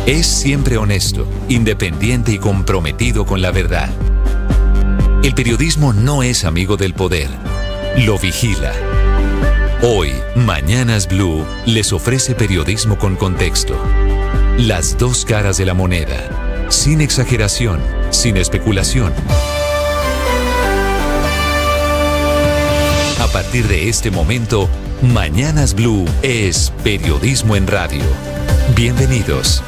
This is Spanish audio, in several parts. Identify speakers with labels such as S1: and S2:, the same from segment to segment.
S1: Es siempre honesto, independiente y comprometido con la verdad. El periodismo no es amigo del poder, lo vigila. Hoy, Mañanas Blue les ofrece periodismo con contexto. Las dos caras de la moneda, sin exageración, sin especulación. A partir de este momento, Mañanas Blue es periodismo en radio. Bienvenidos.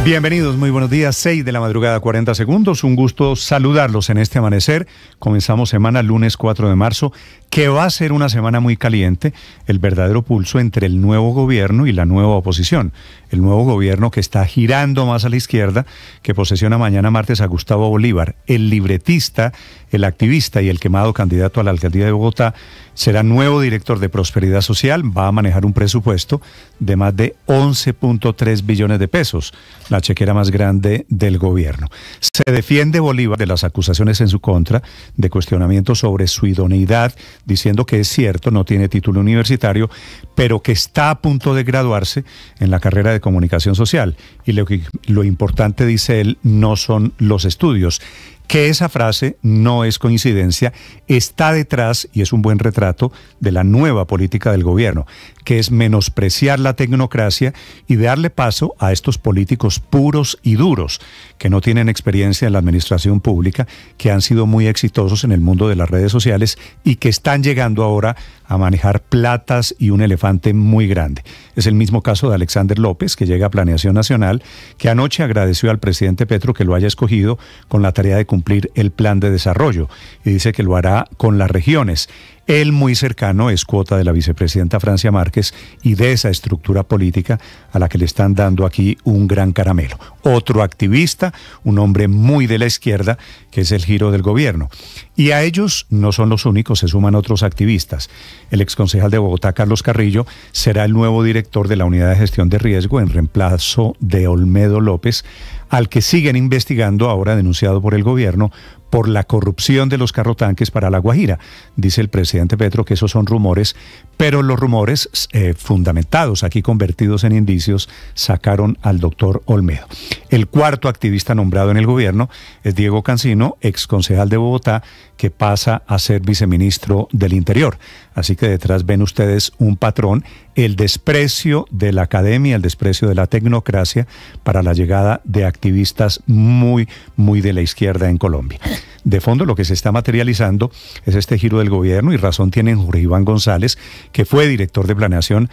S2: Bienvenidos, muy buenos días, 6 de la madrugada, 40 segundos. Un gusto saludarlos en este amanecer. Comenzamos semana lunes 4 de marzo, que va a ser una semana muy caliente, el verdadero pulso entre el nuevo gobierno y la nueva oposición. El nuevo gobierno que está girando más a la izquierda, que posesiona mañana martes a Gustavo Bolívar, el libretista, el activista y el quemado candidato a la alcaldía de Bogotá. Será nuevo director de Prosperidad Social, va a manejar un presupuesto de más de 11.3 billones de pesos, la chequera más grande del gobierno. Se defiende Bolívar de las acusaciones en su contra, de cuestionamientos sobre su idoneidad, diciendo que es cierto, no tiene título universitario, pero que está a punto de graduarse en la carrera de Comunicación Social. Y lo importante, dice él, no son los estudios. Que esa frase no es coincidencia, está detrás, y es un buen retrato, de la nueva política del gobierno, que es menospreciar la tecnocracia y darle paso a estos políticos puros y duros, que no tienen experiencia en la administración pública, que han sido muy exitosos en el mundo de las redes sociales y que están llegando ahora a manejar platas y un elefante muy grande. Es el mismo caso de Alexander López, que llega a Planeación Nacional, que anoche agradeció al presidente Petro que lo haya escogido con la tarea de cumplir el plan de desarrollo y dice que lo hará con las regiones. Él, muy cercano, es cuota de la vicepresidenta Francia Márquez y de esa estructura política a la que le están dando aquí un gran caramelo. Otro activista, un hombre muy de la izquierda, que es el giro del gobierno. Y a ellos no son los únicos, se suman otros activistas. El exconcejal de Bogotá, Carlos Carrillo, será el nuevo director de la Unidad de Gestión de Riesgo en reemplazo de Olmedo López, al que siguen investigando, ahora denunciado por el gobierno, por la corrupción de los carrotanques para La Guajira. Dice el presidente Petro que esos son rumores, pero los rumores fundamentados, aquí convertidos en indicios, sacaron al doctor Olmedo. El cuarto activista nombrado en el gobierno es Diego Cancino, exconcejal de Bogotá, que pasa a ser viceministro del Interior. Así que detrás ven ustedes un patrón, el desprecio de la academia, el desprecio de la tecnocracia para la llegada de activistas muy de la izquierda en Colombia. De fondo, lo que se está materializando es este giro del gobierno, y razón tienen Jorge Iván González, que fue director de planeación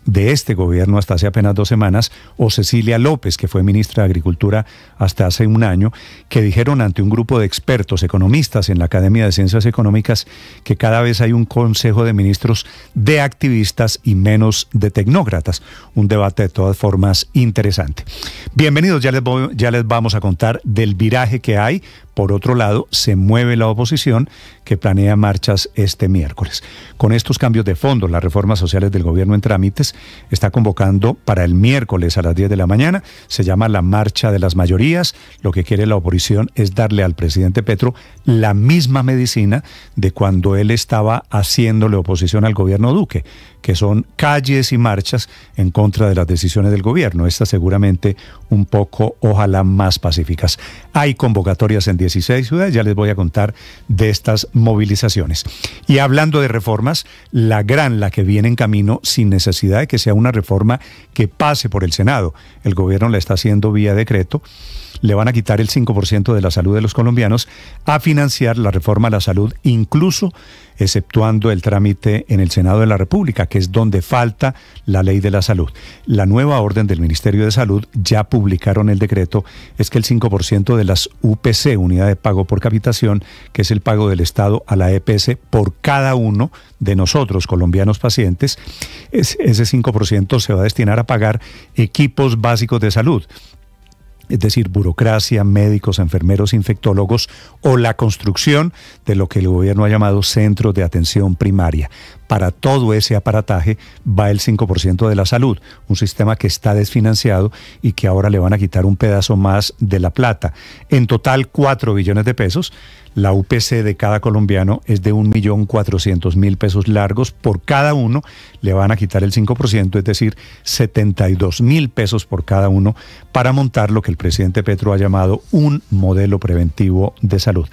S2: de este gobierno hasta hace apenas 2 semanas, o Cecilia López, que fue ministra de Agricultura hasta hace un año, que dijeron ante un grupo de expertos economistas en la Academia de Ciencias Económicas que cada vez hay un consejo de ministros de activistas y menos de tecnócratas. Un debate de todas formas interesante. Bienvenidos, ya les vamos a contar del viraje que hay. Por otro lado, se mueve la oposición, que planea marchas este miércoles. Con estos cambios de fondo, las reformas sociales del gobierno en trámites, está convocando para el miércoles a las 10 de la mañana, se llama la Marcha de las Mayorías. Lo que quiere la oposición es darle al presidente Petro la misma medicina de cuando él estaba haciéndole oposición al gobierno Duque, que son calles y marchas en contra de las decisiones del gobierno. Estas seguramente un poco, ojalá, más pacíficas. Hay convocatorias en 16 ciudades, ya les voy a contar de estas movilizaciones. Y hablando de reformas, la que viene en camino sin necesidad de que sea una reforma que pase por el Senado. El gobierno la está haciendo vía decreto. Le van a quitar el 5% de la salud de los colombianos a financiar la reforma a la salud, incluso exceptuando el trámite en el Senado de la República, que es donde falta la ley de la salud. La nueva orden del Ministerio de Salud, ya publicaron el decreto, es que el 5% de las UPC, unidad de pago por capitación, que es el pago del Estado a la EPS por cada uno de nosotros, colombianos pacientes, ese 5% se va a destinar a pagar equipos básicos de salud. Es decir, burocracia, médicos, enfermeros, infectólogos, o la construcción de lo que el gobierno ha llamado centros de atención primaria. Para todo ese aparataje va el 5% de la salud, un sistema que está desfinanciado y que ahora le van a quitar un pedazo más de la plata. En total, 4 billones de pesos la UPC de cada colombiano es de 1.400.000 pesos largos. Por cada uno le van a quitar el 5%, es decir, 72.000 pesos por cada uno, para montar lo que el presidente Petro ha llamado un modelo preventivo de salud.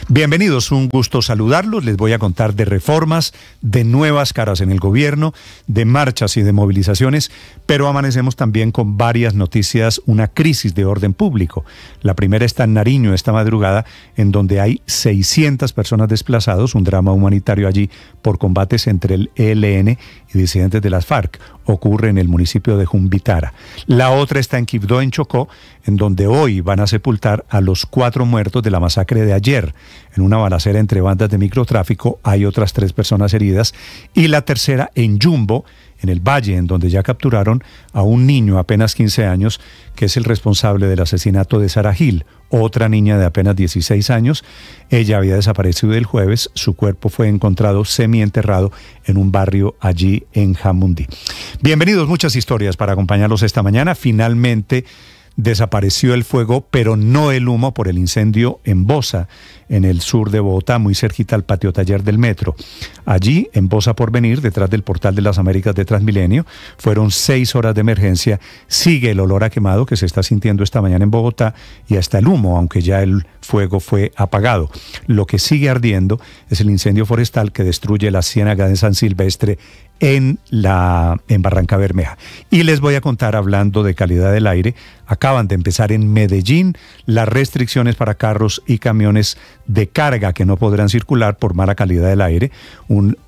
S2: Bienvenidos, un gusto saludarlos. Les voy a contar de reformas, de nuevas caras en el gobierno, de marchas y de movilizaciones, pero amanecemos también con varias noticias, una crisis de orden público. La primera está en Nariño esta madrugada, en donde hay 600 personas desplazados, un drama humanitario allí por combates entre el ELN y disidentes de las FARC. Ocurre en el municipio de Jumbitara. La otra está en Quibdó, en Chocó, en donde hoy van a sepultar a los 4 muertos de la masacre de ayer. En una balacera entre bandas de microtráfico hay otras 3 personas heridas. Y la tercera en Yumbo, en el Valle, en donde ya capturaron a un niño apenas 15 años, que es el responsable del asesinato de Sara Gil, otra niña de apenas 16 años. Ella había desaparecido el jueves, su cuerpo fue encontrado semienterrado en un barrio allí en Jamundí. Bienvenidos, muchas historias para acompañarlos esta mañana. Finalmente desapareció el fuego, pero no el humo, por el incendio en Bosa, en el sur de Bogotá, muy cerquita al patio taller del metro. Allí, en Bosa Porvenir, detrás del Portal de las Américas de Transmilenio, fueron 6 horas de emergencia. Sigue el olor a quemado que se está sintiendo esta mañana en Bogotá y hasta el humo, aunque ya el fuego fue apagado. Lo que sigue ardiendo es el incendio forestal que destruye la ciénaga de San Silvestre en Barranca Bermeja. Y les voy a contar, hablando de calidad del aire, acaban de empezar en Medellín las restricciones para carros y camiones de carga que no podrán circular por mala calidad del aire.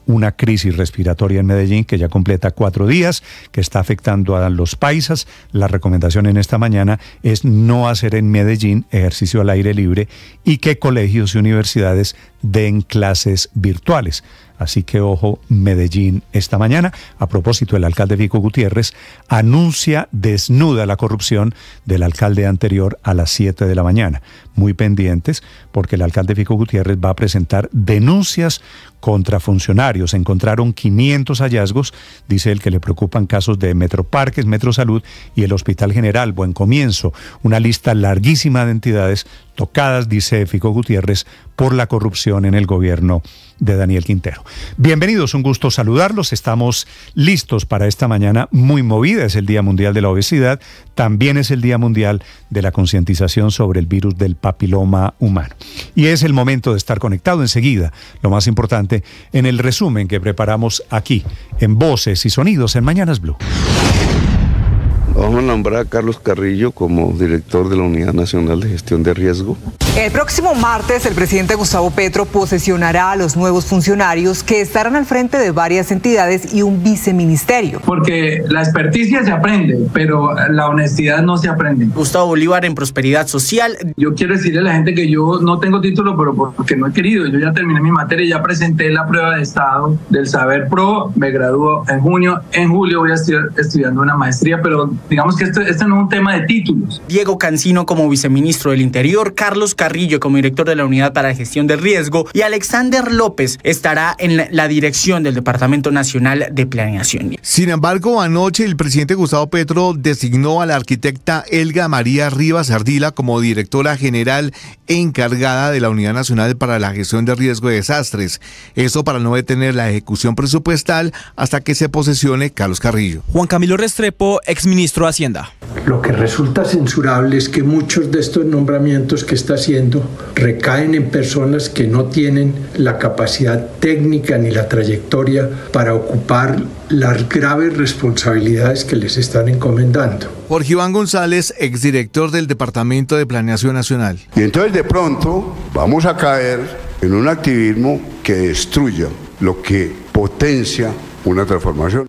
S2: Una crisis respiratoria en Medellín que ya completa 4 días, que está afectando a los paisas. La recomendación en esta mañana es no hacer en Medellín ejercicio al aire libre y que colegios y universidades den clases virtuales. Así que ojo, Medellín esta mañana. A propósito, el alcalde Fico Gutiérrez anuncia desnuda la corrupción del alcalde anterior a las 7 de la mañana. Muy pendientes, porque el alcalde Fico Gutiérrez va a presentar denuncias contra funcionarios. Encontraron 500 hallazgos, dice él, que le preocupan casos de Metroparques, Metrosalud y el Hospital General. Buen comienzo. Una lista larguísima de entidades tocadas, dice Fico Gutiérrez, por la corrupción en el gobierno de Daniel Quintero. Bienvenidos, un gusto saludarlos. Estamos listos para esta mañana muy movida. Es el Día Mundial de la Obesidad, también es el Día Mundial de la concientización sobre el virus del papiloma humano. Y es el momento de estar conectado enseguida, lo más importante, en el resumen que preparamos aquí, en Voces y Sonidos en Mañanas Blue.
S3: Vamos a nombrar a Carlos Carrillo como director de la Unidad Nacional de Gestión de Riesgo.
S4: El próximo martes, el presidente Gustavo Petro posesionará a los nuevos funcionarios que estarán al frente de varias entidades y un viceministerio.
S5: Porque la experticia se aprende, pero la honestidad no se aprende.
S6: Gustavo Bolívar en Prosperidad Social.
S5: Yo quiero decirle a la gente que yo no tengo título, pero porque no he querido. Yo ya terminé mi materia, ya presenté la prueba de estado del Saber Pro, me gradúo en junio. En julio voy a estar estudiando una maestría, pero digamos que este no es un tema de títulos.
S6: Diego Cancino como viceministro del Interior, Carlos Carrillo como director de la Unidad para la Gestión del Riesgo y Alexander López estará en la dirección del Departamento Nacional de Planeación.
S7: Sin embargo, anoche el presidente Gustavo Petro designó a la arquitecta Elga María Rivas Ardila como directora general encargada de la Unidad Nacional para la Gestión de Riesgo de Desastres. Eso para no detener la ejecución presupuestal hasta que se posesione Carlos Carrillo.
S8: Juan Camilo Restrepo, exministro de Hacienda.
S9: Lo que resulta censurable es que muchos de estos nombramientos que está haciendo recaen en personas que no tienen la capacidad técnica ni la trayectoria para ocupar las graves responsabilidades que les están encomendando.
S7: Jorge Iván González, exdirector del Departamento de Planeación Nacional.
S10: Y entonces de pronto vamos a caer en un activismo que destruya lo que potencia una transformación.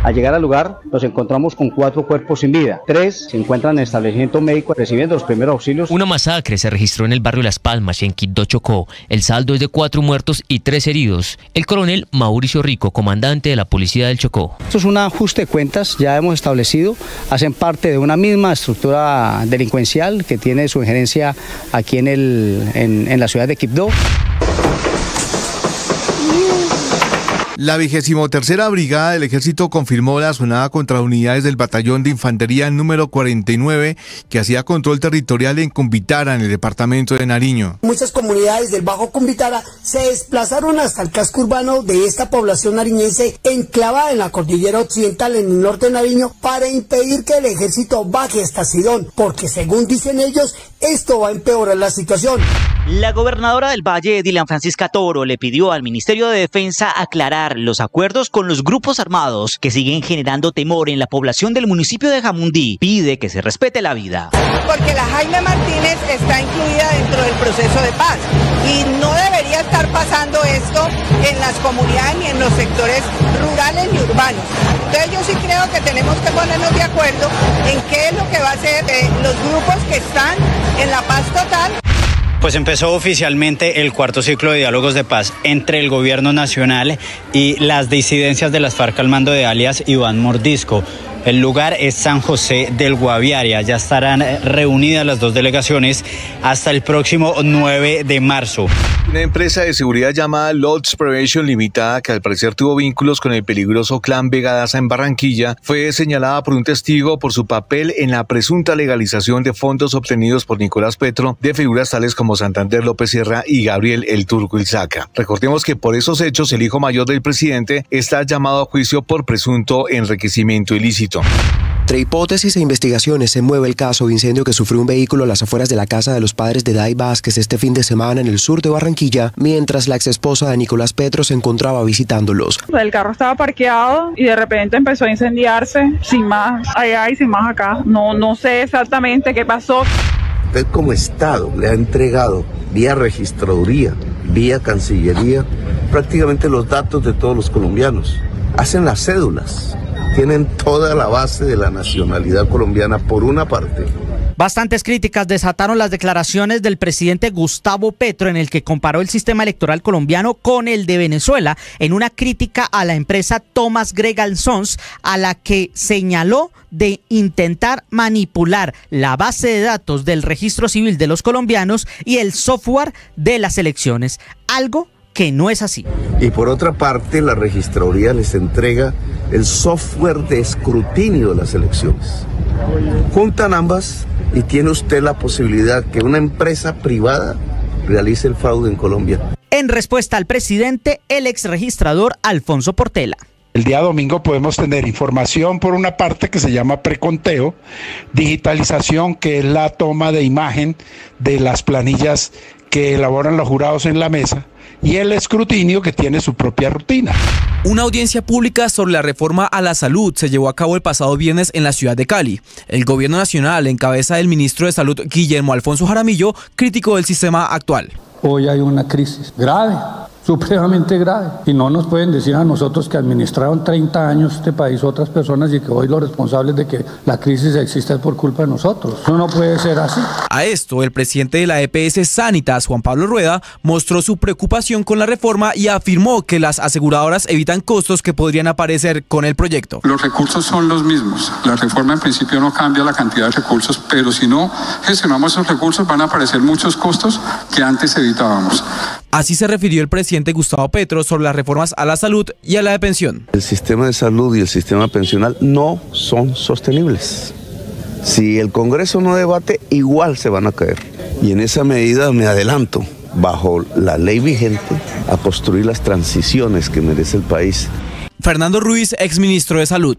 S11: Al llegar al lugar nos encontramos con 4 cuerpos sin vida. 3 se encuentran en establecimiento médico recibiendo los primeros auxilios.
S12: Una masacre se registró en el barrio Las Palmas y en Quibdó, Chocó. El saldo es de 4 muertos y 3 heridos. El coronel Mauricio Rico, comandante de la Policía del Chocó.
S11: Esto es un ajuste de cuentas, ya hemos establecido, hacen parte de una misma estructura delincuencial que tiene su injerencia aquí en la ciudad de Quibdó.
S7: La 23ª Brigada del Ejército confirmó la sonada contra unidades del Batallón de Infantería número 49 que hacía control territorial en Cumbitara, en el departamento de Nariño.
S13: Muchas comunidades del Bajo Cumbitara se desplazaron hasta el casco urbano de esta población nariñense enclavada en la cordillera occidental en el norte de Nariño para impedir que el ejército baje hasta Sidón, porque según dicen ellos, esto va a empeorar la situación.
S14: La gobernadora del Valle, Dylan Francisca Toro, le pidió al Ministerio de Defensa aclarar los acuerdos con los grupos armados que siguen generando temor en la población del municipio de Jamundí. Pide que se respete la vida.
S15: Porque la Jaime Martínez está incluida dentro del proceso de paz y no debería estar pasando esto en las comunidades ni en los sectores rurales ni urbanos. Entonces yo sí creo que tenemos que ponernos de acuerdo en qué es lo que va a hacer los grupos que están en la paz total.
S16: Pues empezó oficialmente el cuarto ciclo de diálogos de paz entre el gobierno nacional y las disidencias de las FARC al mando de alias Iván Mordisco. El lugar es San José del Guaviare. Ya estarán reunidas las dos delegaciones hasta el próximo 9 de marzo.
S7: Una empresa de seguridad llamada Lodge Prevention Limitada, que al parecer tuvo vínculos con el peligroso clan Vega Daza en Barranquilla, fue señalada por un testigo por su papel en la presunta legalización de fondos obtenidos por Nicolás Petro de figuras tales como Santander López Sierra y Gabriel El Turco Ilzaca. Recordemos que por esos hechos el hijo mayor del presidente está llamado a juicio por presunto enriquecimiento ilícito.
S17: Entre hipótesis e investigaciones se mueve el caso de incendio que sufrió un vehículo a las afueras de la casa de los padres de Day Vázquez este fin de semana en el sur de Barranquilla, mientras la exesposa de Nicolás Petro se encontraba visitándolos.
S18: El carro estaba parqueado y de repente empezó a incendiarse, sin más allá y sin más acá. No sé exactamente qué pasó.
S19: Usted como Estado le ha entregado vía registraduría, vía Cancillería, prácticamente los datos de todos los colombianos. Hacen las cédulas. Tienen toda la base de la nacionalidad colombiana por una parte.
S20: Bastantes críticas desataron las declaraciones del presidente Gustavo Petro, en el que comparó el sistema electoral colombiano con el de Venezuela, en una crítica a la empresa Thomas Gregg & Sons, a la que señaló de intentar manipular la base de datos del registro civil de los colombianos y el software de las elecciones, algo que no es así.
S19: Y por otra parte, la registraduría les entrega el software de escrutinio de las elecciones. Juntan ambas y tiene usted la posibilidad que una empresa privada realice el fraude en Colombia.
S20: En respuesta al presidente, el exregistrador Alfonso Portela.
S21: El día domingo podemos tener información por una parte que se llama preconteo, digitalización, que es la toma de imagen de las planillas que elaboran los jurados en la mesa, y el escrutinio, que tiene su propia rutina.
S8: Una audiencia pública sobre la reforma a la salud se llevó a cabo el pasado viernes en la ciudad de Cali. El gobierno nacional, en cabeza del ministro de Salud, Guillermo Alfonso Jaramillo, criticó el sistema actual.
S9: Hoy hay una crisis grave, supremamente grave, y no nos pueden decir a nosotros que administraron 30 años este país otras personas y que hoy los responsables de que la crisis exista es por culpa de nosotros. Eso no puede ser así.
S8: A esto, el presidente de la EPS Sanitas, Juan Pablo Rueda, mostró su preocupación con la reforma y afirmó que las aseguradoras evitan costos que podrían aparecer con el proyecto.
S22: Los recursos son los mismos. La reforma en principio no cambia la cantidad de recursos, pero si no gestionamos esos recursos van a aparecer muchos costos que antes evitábamos.
S8: Así se refirió el presidente Gustavo Petro sobre las reformas a la salud y a la de pensión.
S3: El sistema de salud y el sistema pensional no son sostenibles. Si el Congreso no debate, igual se van a caer. Y en esa medida me adelanto, bajo la ley vigente, a construir las transiciones que merece el país.
S8: Fernando Ruiz, exministro de Salud.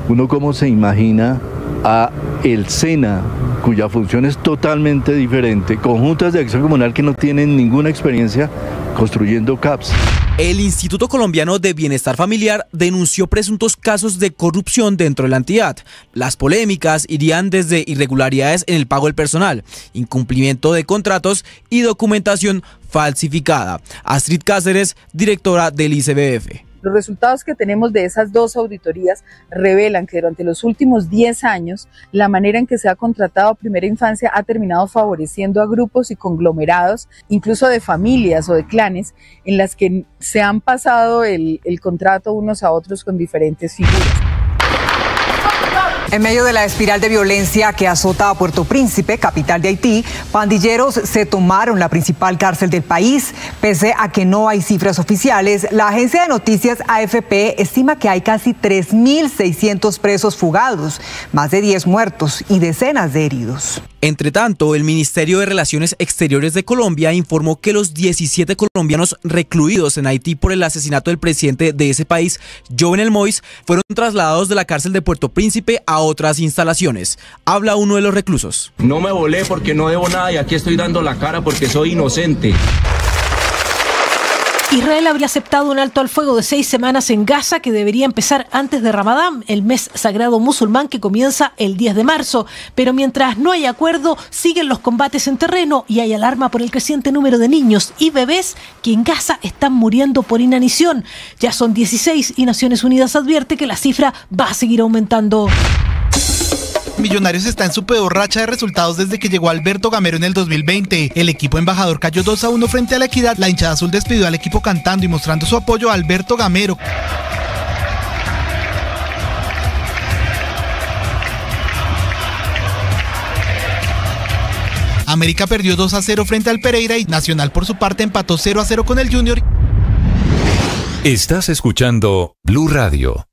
S23: Uno cómo se imagina a el SENA, cuya función es totalmente diferente, con juntas de acción comunal que no tienen ninguna experiencia construyendo CAPS.
S8: El Instituto Colombiano de Bienestar Familiar denunció presuntos casos de corrupción dentro de la entidad. Las polémicas irían desde irregularidades en el pago del personal, incumplimiento de contratos y documentación falsificada. Astrid Cáceres, directora del ICBF.
S24: Los resultados que tenemos de esas dos auditorías revelan que durante los últimos 10 años la manera en que se ha contratado primera infancia ha terminado favoreciendo a grupos y conglomerados, incluso de familias o de clanes, en las que se han pasado el contrato unos a otros con diferentes figuras.
S1: En medio de la espiral de violencia que azota a Puerto Príncipe, capital de Haití, pandilleros se tomaron la principal cárcel del país. Pese a que no hay cifras oficiales, la agencia de noticias AFP estima que hay casi 3.600 presos fugados, más de 10 muertos y decenas de heridos.
S8: Entre tanto, el Ministerio de Relaciones Exteriores de Colombia informó que los 17 colombianos recluidos en Haití por el asesinato del presidente de ese país, Jovenel Moïse, fueron trasladados de la cárcel de Puerto Príncipe a otras instalaciones. Habla uno de los reclusos.
S2: No me volé porque no debo nada y aquí estoy dando la cara porque soy inocente.
S4: Israel habría aceptado un alto al fuego de 6 semanas en Gaza que debería empezar antes de Ramadán, el mes sagrado musulmán que comienza el 10 de marzo. Pero mientras no hay acuerdo, siguen los combates en terreno y hay alarma por el creciente número de niños y bebés que en Gaza están muriendo por inanición. Ya son 16 y Naciones Unidas advierte que la cifra va a seguir aumentando.
S5: Millonarios está en su peor racha de resultados desde que llegó Alberto Gamero en el 2020. El equipo embajador cayó 2-1 frente a la Equidad. La hinchada azul despidió al equipo cantando y mostrando su apoyo a Alberto Gamero. América perdió 2-0 frente al Pereira y Nacional por su parte empató 0-0 con el Junior.
S25: Estás escuchando Blue Radio.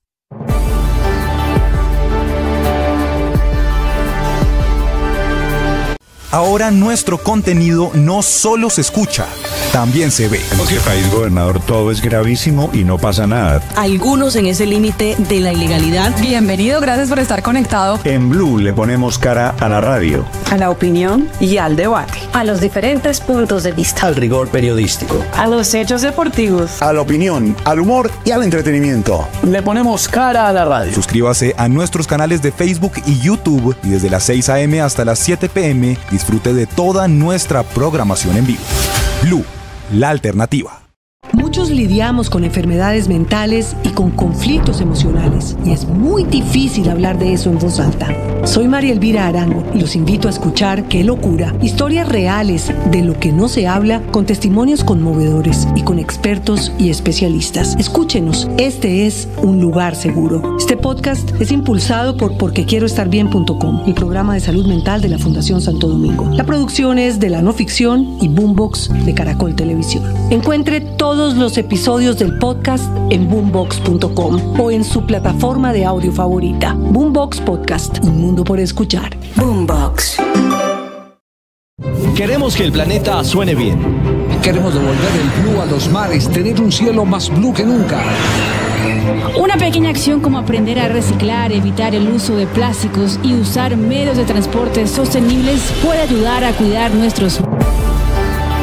S26: Ahora nuestro contenido no solo se escucha, también se ve.
S27: En este país, gobernador, todo es gravísimo y no pasa nada.
S28: Algunos en ese límite de la ilegalidad.
S29: Bienvenido, gracias por estar conectado.
S27: En Blue le ponemos cara a la radio,
S28: a la opinión y al debate,
S29: a los diferentes puntos de vista,
S27: al rigor periodístico,
S29: a los hechos deportivos,
S27: a la opinión, al humor y al entretenimiento.
S26: Le ponemos cara a la radio. Suscríbase a nuestros canales de Facebook y YouTube y desde las 6 a.m. hasta las 7 p.m. disfrute de toda nuestra programación en vivo. Blue, la alternativa.
S28: Muchos lidiamos con enfermedades mentales y con conflictos emocionales, y es muy difícil hablar de eso en voz alta. Soy María Elvira Arango y los invito a escuchar Qué Locura, historias reales de lo que no se habla, con testimonios conmovedores y con expertos y especialistas. Escúchenos, este es un lugar seguro. Este podcast es impulsado por porquequieroestarbien.com, el programa de salud mental de la Fundación Santo Domingo. La producción es de La No Ficción y Boombox de Caracol Televisión. Encuentre todos los episodios del podcast en boombox.com o en su plataforma de audio favorita. Boombox Podcast, un mundo por escuchar. Boombox.
S30: Queremos que el planeta suene bien. Queremos devolver el blue a los mares, tener un cielo más blue que nunca.
S31: Una pequeña acción como aprender a reciclar, evitar el uso de plásticos y usar medios de transporte sostenibles puede ayudar a cuidar nuestros...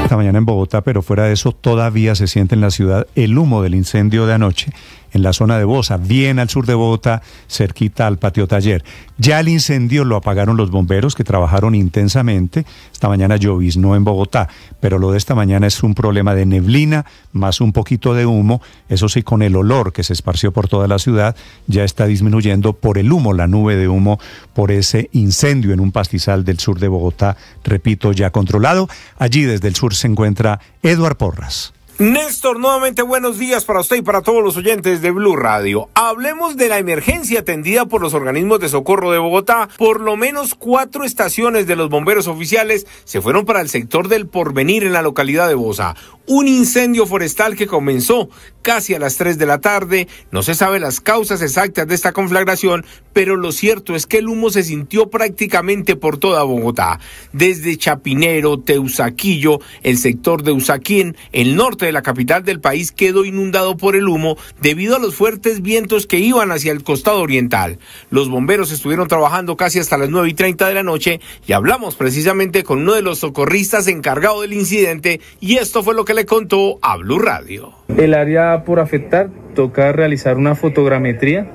S32: Esta mañana en Bogotá, pero fuera de eso todavía se siente en la ciudad el humo del incendio de anoche en la zona de Bosa, bien al sur de Bogotá, cerquita al patio taller. Ya el incendio lo apagaron los bomberos que trabajaron intensamente. Esta mañana lloviznó en Bogotá, pero lo de esta mañana es un problema de neblina más un poquito de humo. Eso sí, con el olor que se esparció por toda la ciudad, ya está disminuyendo por el humo, la nube de humo por ese incendio en un pastizal del sur de Bogotá, repito, ya controlado. Allí desde el sur se encuentra Eduard Porras.
S33: Néstor, nuevamente buenos días para usted y para todos los oyentes de Blue Radio. Hablemos de la emergencia atendida por los organismos de socorro de Bogotá. Por lo menos 4 estaciones de los bomberos oficiales se fueron para el sector del Porvenir en la localidad de Bosa. Un incendio forestal que comenzó casi a las 3 de la tarde. No se sabe las causas exactas de esta conflagración, pero lo cierto es que el humo se sintió prácticamente por toda Bogotá. Desde Chapinero, Teusaquillo, el sector de Usaquén, el norte de la capital del país quedó inundado por el humo debido a los fuertes vientos que iban hacia el costado oriental. Los bomberos estuvieron trabajando casi hasta las 9:30 de la noche y hablamos precisamente con uno de los socorristas encargado del incidente y esto fue lo que le contó a Blue Radio.
S34: El área por afectar toca realizar una fotogrametría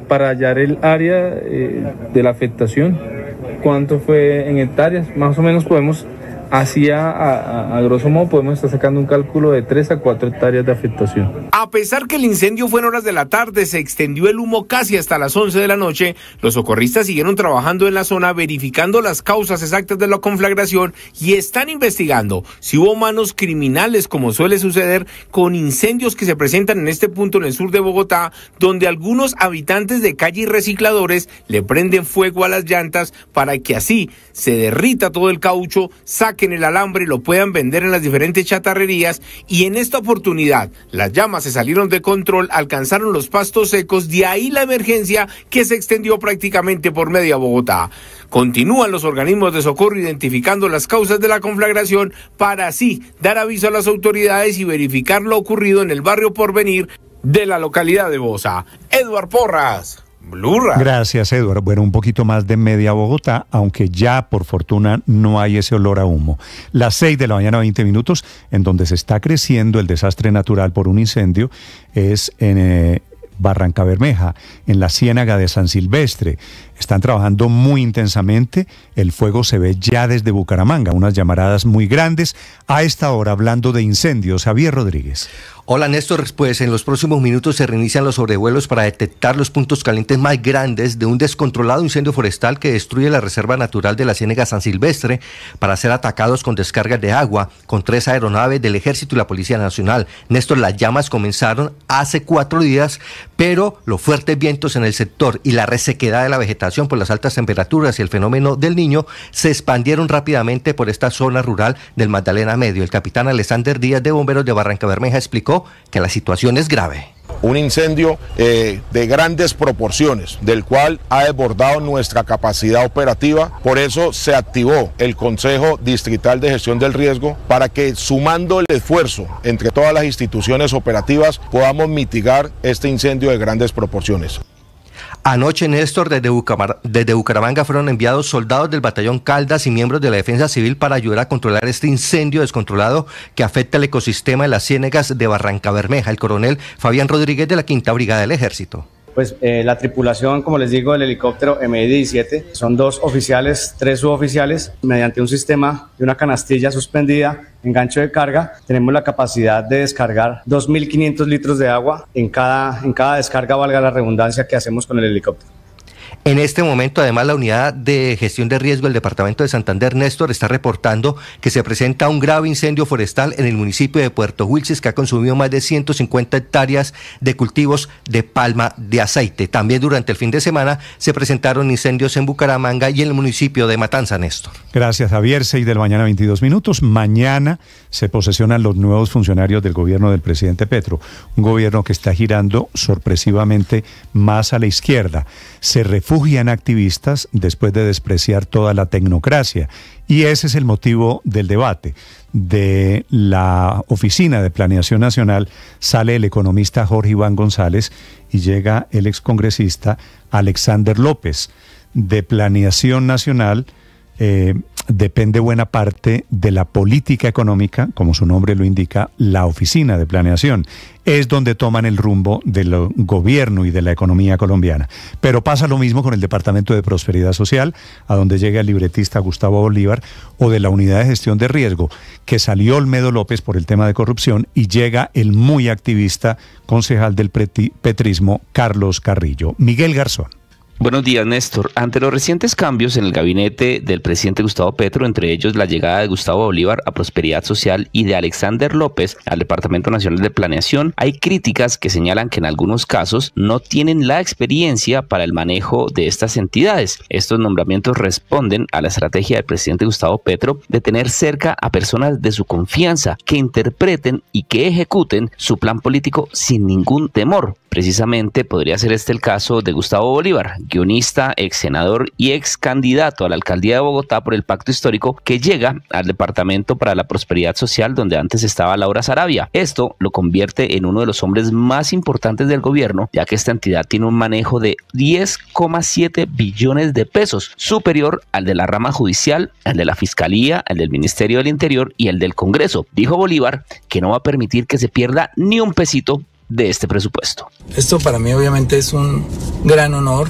S34: para hallar el área de la afectación. ¿Cuánto fue en hectáreas? Más o menos podemos Así a grosso modo podemos estar sacando un cálculo de 3 a 4 hectáreas de afectación.
S33: A pesar que el incendio fue en horas de la tarde, se extendió el humo casi hasta las 11 de la noche, los socorristas siguieron trabajando en la zona verificando las causas exactas de la conflagración y están investigando si hubo manos criminales, como suele suceder con incendios que se presentan en este punto en el sur de Bogotá, donde algunos habitantes de calle y recicladores le prenden fuego a las llantas para que así se derrita todo el caucho, saquen el alambre y lo puedan vender en las diferentes chatarrerías, y en esta oportunidad las llamas se salieron de control, alcanzaron los pastos secos, de ahí la emergencia que se extendió prácticamente por media Bogotá. Continúan los organismos de socorro identificando las causas de la conflagración para así dar aviso a las autoridades y verificar lo ocurrido en el barrio Porvenir de la localidad de Bosa. Eduard Porras, Blue Radio.
S32: Gracias, Eduardo. Bueno, un poquito más de media Bogotá, aunque ya por fortuna no hay ese olor a humo. Las 6 de la mañana, 20 minutos, en donde se está creciendo el desastre natural por un incendio, es en Barrancabermeja, en la ciénaga de San Silvestre. Están trabajando muy intensamente, el fuego se ve ya desde Bucaramanga, unas llamaradas muy grandes. A esta hora, hablando de incendios, Javier Rodríguez.
S6: Hola Néstor, pues en los próximos minutos se reinician los sobrevuelos para detectar los puntos calientes más grandes de un descontrolado incendio forestal que destruye la reserva natural de la ciénaga San Silvestre para ser atacados con descargas de agua con 3 aeronaves del Ejército y la Policía Nacional. Néstor, las llamas comenzaron hace 4 días, pero los fuertes vientos en el sector y la resequedad de la vegetación por las altas temperaturas y el fenómeno del Niño se expandieron rápidamente por esta zona rural del Magdalena Medio. El capitán Alexander Díaz de Bomberos de Barrancabermeja explicó que la situación es grave.
S7: Un incendio de grandes proporciones, del cual ha desbordado nuestra capacidad operativa. Por eso se activó el Consejo Distrital de Gestión del Riesgo para que, sumando el esfuerzo entre todas las instituciones operativas, podamos mitigar este incendio de grandes proporciones.
S6: Anoche, Néstor, desde Bucaramanga fueron enviados soldados del batallón Caldas y miembros de la Defensa Civil para ayudar a controlar este incendio descontrolado que afecta el ecosistema de las ciénegas de Barrancabermeja. El coronel Fabián Rodríguez de la 5ª Brigada del Ejército.
S10: Pues la tripulación, como les digo, del helicóptero MI-17, son 2 oficiales, 3 suboficiales, mediante un sistema de una canastilla suspendida en gancho de carga, tenemos la capacidad de descargar 2.500 litros de agua en cada descarga, valga la redundancia, que hacemos con el helicóptero.
S6: En este momento, además, la unidad de gestión de riesgo del departamento de Santander, Néstor, está reportando que se presenta un grave incendio forestal en el municipio de Puerto Wilches que ha consumido más de 150 hectáreas de cultivos de palma de aceite. También durante el fin de semana se presentaron incendios en Bucaramanga y en el municipio de Matanza, Néstor.
S32: Gracias, Javier. 6 de la mañana, 22 minutos. Mañana se posesionan los nuevos funcionarios del gobierno del presidente Petro, un gobierno que está girando sorpresivamente más a la izquierda. Se refugian activistas después de despreciar toda la tecnocracia. Y ese es el motivo del debate. De la Oficina de Planeación Nacional sale el economista Jorge Iván González y llega el excongresista Alexander López. De Planeación Nacional depende buena parte de la política económica, como su nombre lo indica, la Oficina de Planeación. Es donde toman el rumbo del gobierno y de la economía colombiana. Pero pasa lo mismo con el Departamento de Prosperidad Social, a donde llega el libretista Gustavo Bolívar, o de la Unidad de Gestión de Riesgo, que salió Olmedo López por el tema de corrupción y llega el muy activista concejal del petrismo, Carlos Carrillo. Miguel Garzón.
S11: Buenos días, Néstor. Ante los recientes cambios en el gabinete del presidente Gustavo Petro, entre ellos la llegada de Gustavo Bolívar a Prosperidad Social y de Alexander López al Departamento Nacional de Planeación, hay críticas que señalan que en algunos casos no tienen la experiencia para el manejo de estas entidades. Estos nombramientos responden a la estrategia del presidente Gustavo Petro de tener cerca a personas de su confianza que interpreten y que ejecuten su plan político sin ningún temor. Precisamente podría ser este el caso de Gustavo Bolívar, guionista, ex senador y ex candidato a la alcaldía de Bogotá por el Pacto Histórico, que llega al Departamento para la Prosperidad Social, donde antes estaba Laura Sarabia. Esto lo convierte en uno de los hombres más importantes del gobierno, ya que esta entidad tiene un manejo de 10,7 billones de pesos, superior al de la rama judicial, al de la Fiscalía, al del Ministerio del Interior y el del Congreso. Dijo Bolívar que no va a permitir que se pierda ni un pesito de este presupuesto.
S12: Esto para mí obviamente es un gran honor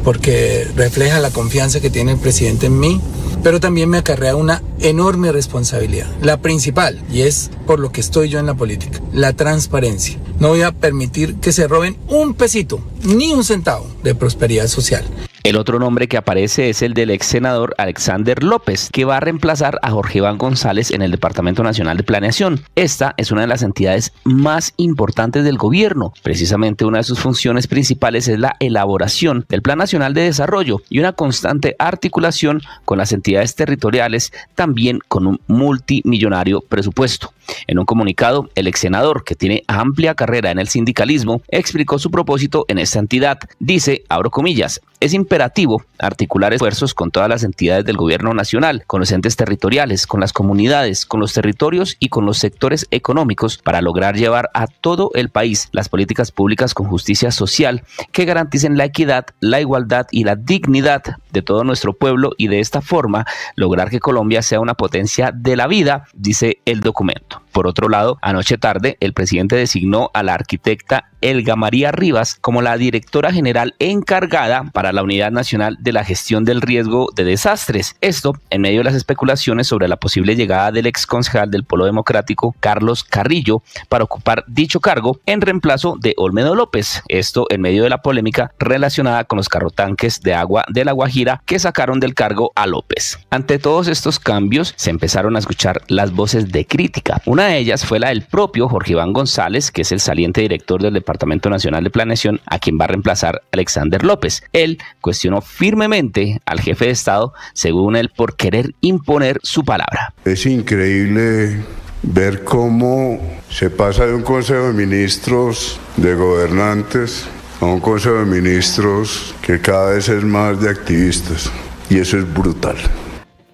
S12: porque refleja la confianza que tiene el presidente en mí pero también me acarrea una enorme responsabilidad, la principal, y es por lo que estoy yo en la política, la transparencia. No voy a permitir que se roben un pesito, ni un centavo de prosperidad social.
S11: El otro nombre que aparece es el del ex senador Alexander López, que va a reemplazar a Jorge Iván González en el Departamento Nacional de Planeación. Esta es una de las entidades más importantes del gobierno. Precisamente una de sus funciones principales es la elaboración del Plan Nacional de Desarrollo y una constante articulación con las entidades territoriales, también con un multimillonario presupuesto. En un comunicado, el ex senador, que tiene amplia carrera en el sindicalismo, explicó su propósito en esta entidad. Dice, abro comillas, es imperativo articular esfuerzos con todas las entidades del gobierno nacional, con los entes territoriales, con las comunidades, con los territorios y con los sectores económicos para lograr llevar a todo el país las políticas públicas con justicia social que garanticen la equidad, la igualdad y la dignidad de todo nuestro pueblo y de esta forma lograr que Colombia sea una potencia de la vida, dice el documento. Por otro lado, anoche tarde, el presidente designó a la arquitecta Elga María Rivas como la directora general encargada para la Unidad Nacional de la Gestión del Riesgo de Desastres. Esto en medio de las especulaciones sobre la posible llegada del ex concejal del Polo Democrático, Carlos Carrillo, para ocupar dicho cargo en reemplazo de Olmedo López. Esto en medio de la polémica relacionada con los carrotanques de agua de La Guajira que sacaron del cargo a López. Ante todos estos cambios, se empezaron a escuchar las voces de crítica. Una de ellas fue la del propio Jorge Iván González, que es el saliente director del Departamento Nacional de Planeación, a quien va a reemplazar Alexander López. Él cuestionó firmemente al jefe de Estado, según él, por querer imponer su palabra.
S3: Es increíble ver cómo se pasa de un Consejo de Ministros de gobernantes a un Consejo de Ministros que cada vez es más de activistas, y eso es brutal.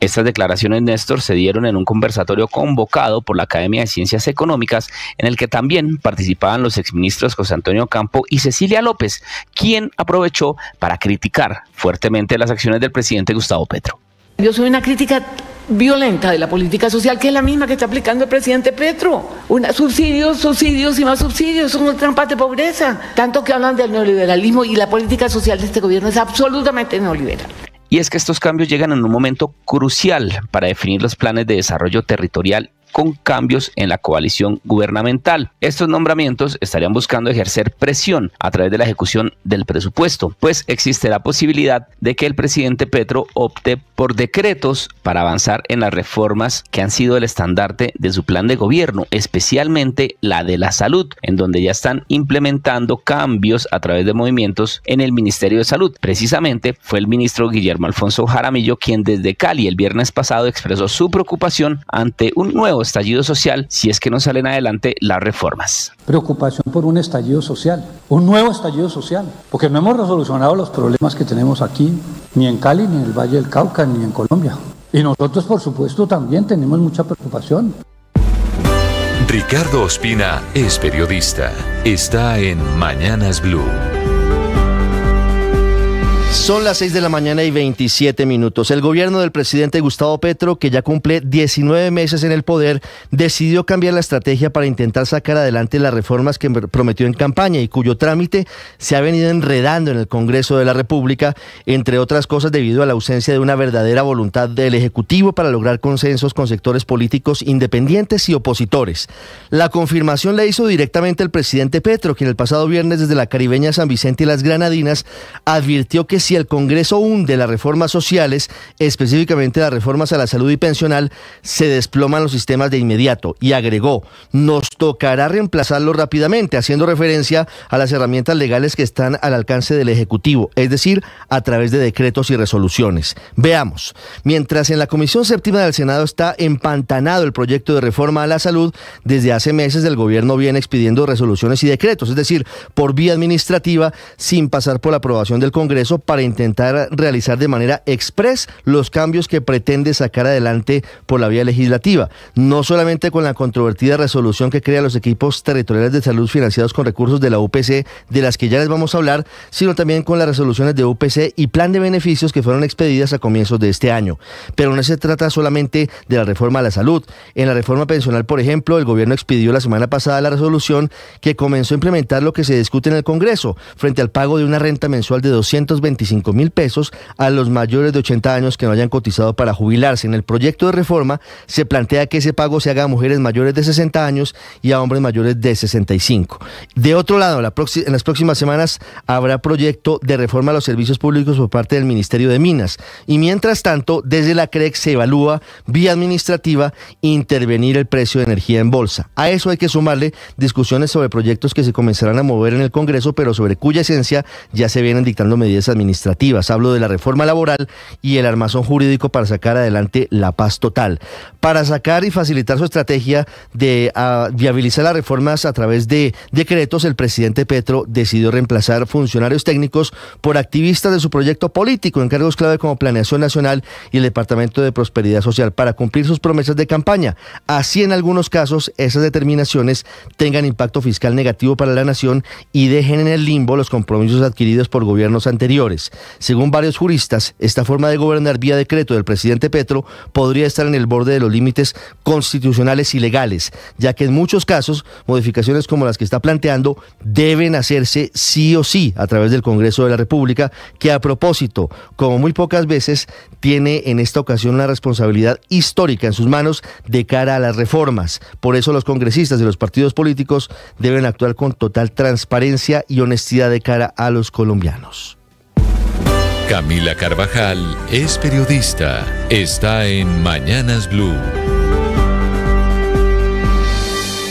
S11: Estas declaraciones, Néstor, se dieron en un conversatorio convocado por la Academia de Ciencias Económicas, en el que también participaban los exministros José Antonio Campo y Cecilia López, quien aprovechó para criticar fuertemente las acciones del presidente Gustavo Petro.
S9: Yo soy una crítica violenta de la política social, que es la misma que está aplicando el presidente Petro. Subsidios y más subsidios, son trampas de pobreza. Tanto que hablan del neoliberalismo, y la política social de este gobierno es absolutamente neoliberal.
S11: Y es que estos cambios llegan en un momento crucial para definir los planes de desarrollo territorial con cambios en la coalición gubernamental. Estos nombramientos estarían buscando ejercer presión a través de la ejecución del presupuesto, pues existe la posibilidad de que el presidente Petro opte por decretos para avanzar en las reformas que han sido el estandarte de su plan de gobierno, especialmente la de la salud, en donde ya están implementando cambios a través de movimientos en el Ministerio de Salud. Precisamente fue el ministro Guillermo Alfonso Jaramillo quien desde Cali el viernes pasado expresó su preocupación ante un nuevo estallido social si es que no salen adelante las reformas.
S13: Preocupación por un estallido social, un nuevo estallido social, porque no hemos resolucionado los problemas que tenemos aquí, ni en Cali, ni en el Valle del Cauca, ni en Colombia. Y nosotros, por supuesto, también tenemos mucha preocupación.
S25: Ricardo Ospina es periodista. Está en Mañanas Blue.
S14: Son las 6 de la mañana y 27 minutos. El gobierno del presidente Gustavo Petro, que ya cumple 19 meses en el poder, decidió cambiar la estrategia para intentar sacar adelante las reformas que prometió en campaña y cuyo trámite se ha venido enredando en el Congreso de la República, entre otras cosas debido a la ausencia de una verdadera voluntad del Ejecutivo para lograr consensos con sectores políticos independientes y opositores. La confirmación la hizo directamente el presidente Petro, quien el pasado viernes desde la caribeña San Vicente y las Granadinas advirtió que si el Congreso hunde las reformas sociales, específicamente las reformas a la salud y pensional, se desploman los sistemas de inmediato, y agregó, nos tocará reemplazarlo rápidamente, haciendo referencia a las herramientas legales que están al alcance del Ejecutivo, es decir, a través de decretos y resoluciones. Veamos, mientras en la Comisión Séptima del Senado está empantanado el proyecto de reforma a la salud, desde hace meses el gobierno viene expidiendo resoluciones y decretos, es decir, por vía administrativa, sin pasar por la aprobación del Congreso, para intentar realizar de manera express los cambios que pretende sacar adelante por la vía legislativa, no solamente con la controvertida resolución que crea los equipos territoriales de salud financiados con recursos de la UPC, de las que ya les vamos a hablar, sino también con las resoluciones de UPC y plan de beneficios que fueron expedidas a comienzos de este año. Pero no se trata solamente de la reforma a la salud. En la reforma pensional, por ejemplo, el gobierno expidió la semana pasada la resolución que comenzó a implementar lo que se discute en el Congreso, frente al pago de una renta mensual de 220 125.000 pesos a los mayores de 80 años que no hayan cotizado para jubilarse. En el proyecto de reforma se plantea que ese pago se haga a mujeres mayores de 60 años y a hombres mayores de 65. De otro lado, en las próximas semanas habrá proyecto de reforma a los servicios públicos por parte del Ministerio de Minas. Y mientras tanto, desde la CREC se evalúa vía administrativa intervenir el precio de energía en bolsa. A eso hay que sumarle discusiones sobre proyectos que se comenzarán a mover en el Congreso, pero sobre cuya esencia ya se vienen dictando medidas administrativas. Hablo de la reforma laboral y el armazón jurídico para sacar adelante la paz total. Para sacar y facilitar su estrategia de viabilizar las reformas a través de decretos, el presidente Petro decidió reemplazar funcionarios técnicos por activistas de su proyecto político en cargos clave como Planeación Nacional y el Departamento de Prosperidad Social para cumplir sus promesas de campaña. Así, en algunos casos, esas determinaciones tengan impacto fiscal negativo para la nación y dejen en el limbo los compromisos adquiridos por gobiernos anteriores. Según varios juristas, esta forma de gobernar vía decreto del presidente Petro podría estar en el borde de los límites constitucionales y legales, ya que en muchos casos, modificaciones como las que está planteando deben hacerse sí o sí a través del Congreso de la República, que a propósito, como muy pocas veces, tiene en esta ocasión una responsabilidad histórica en sus manos de cara a las reformas. Por eso los congresistas de los partidos políticos deben actuar con total transparencia y honestidad de cara a los colombianos.
S25: Camila Carvajal es periodista. Está en Mañanas Blue.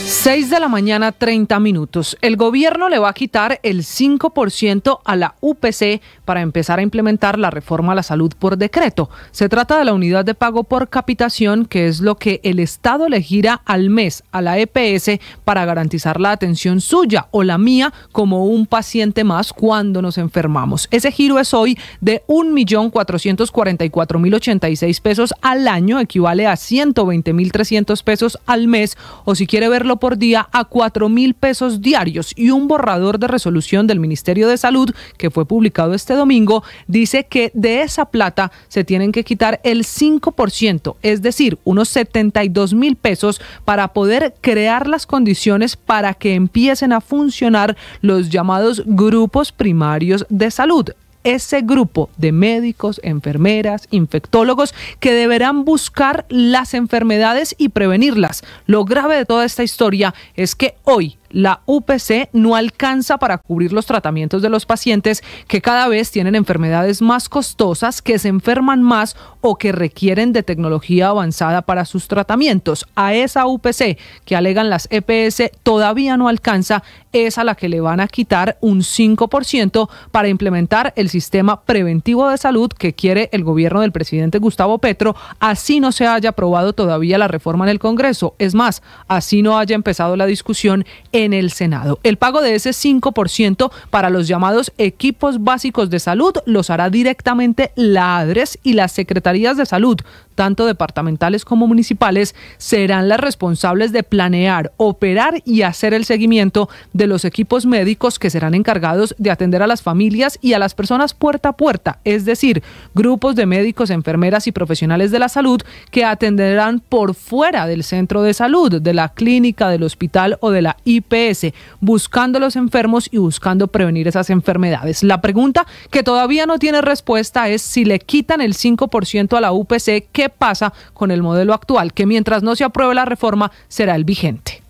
S1: 6 de la mañana, 30 minutos. El gobierno le va a quitar el 5% a la UPC para empezar a implementar la reforma a la salud por decreto. Se trata de la unidad de pago por capitación, que es lo que el Estado le gira al mes a la EPS para garantizar la atención suya o la mía como un paciente más cuando nos enfermamos. Ese giro es hoy de 1.444.086 pesos al año, equivale a 120.300 pesos al mes, o si quiere verlo por día, a 4.000 pesos diarios. Y un borrador de resolución del Ministerio de Salud que fue publicado este domingo dice que de esa plata se tienen que quitar el 5%, es decir, unos 72.000 pesos para poder crear las condiciones para que empiecen a funcionar los llamados grupos primarios de salud. Ese grupo de médicos, enfermeras, infectólogos que deberán buscar las enfermedades y prevenirlas. Lo grave de toda esta historia es que hoy la UPC no alcanza para cubrir los tratamientos de los pacientes que cada vez tienen enfermedades más costosas, que se enferman más o que requieren de tecnología avanzada para sus tratamientos. A esa UPC que alegan las EPS todavía no alcanza, es a la que le van a quitar un 5% para implementar el sistema preventivo de salud que quiere el gobierno del presidente Gustavo Petro, así no se haya aprobado todavía la reforma en el Congreso. Es más, así no haya empezado la discusión en el Senado. El pago de ese 5% para los llamados equipos básicos de salud los hará directamente la ADRES, y las secretarías de salud, tanto departamentales como municipales, serán las responsables de planear, operar y hacer el seguimiento de los equipos médicos que serán encargados de atender a las familias y a las personas puerta a puerta, es decir, grupos de médicos, enfermeras y profesionales de la salud que atenderán por fuera del centro de salud, de la clínica, del hospital o de la IPS, buscando a los enfermos y buscando prevenir esas enfermedades. La pregunta que todavía no tiene respuesta es: si le quitan el 5% a la UPC, ¿qué pasa con el modelo actual, que mientras no se apruebe la reforma será el vigente?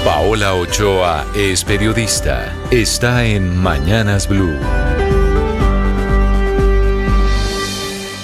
S25: Paola Ochoa es periodista. Está en Mañanas Blue.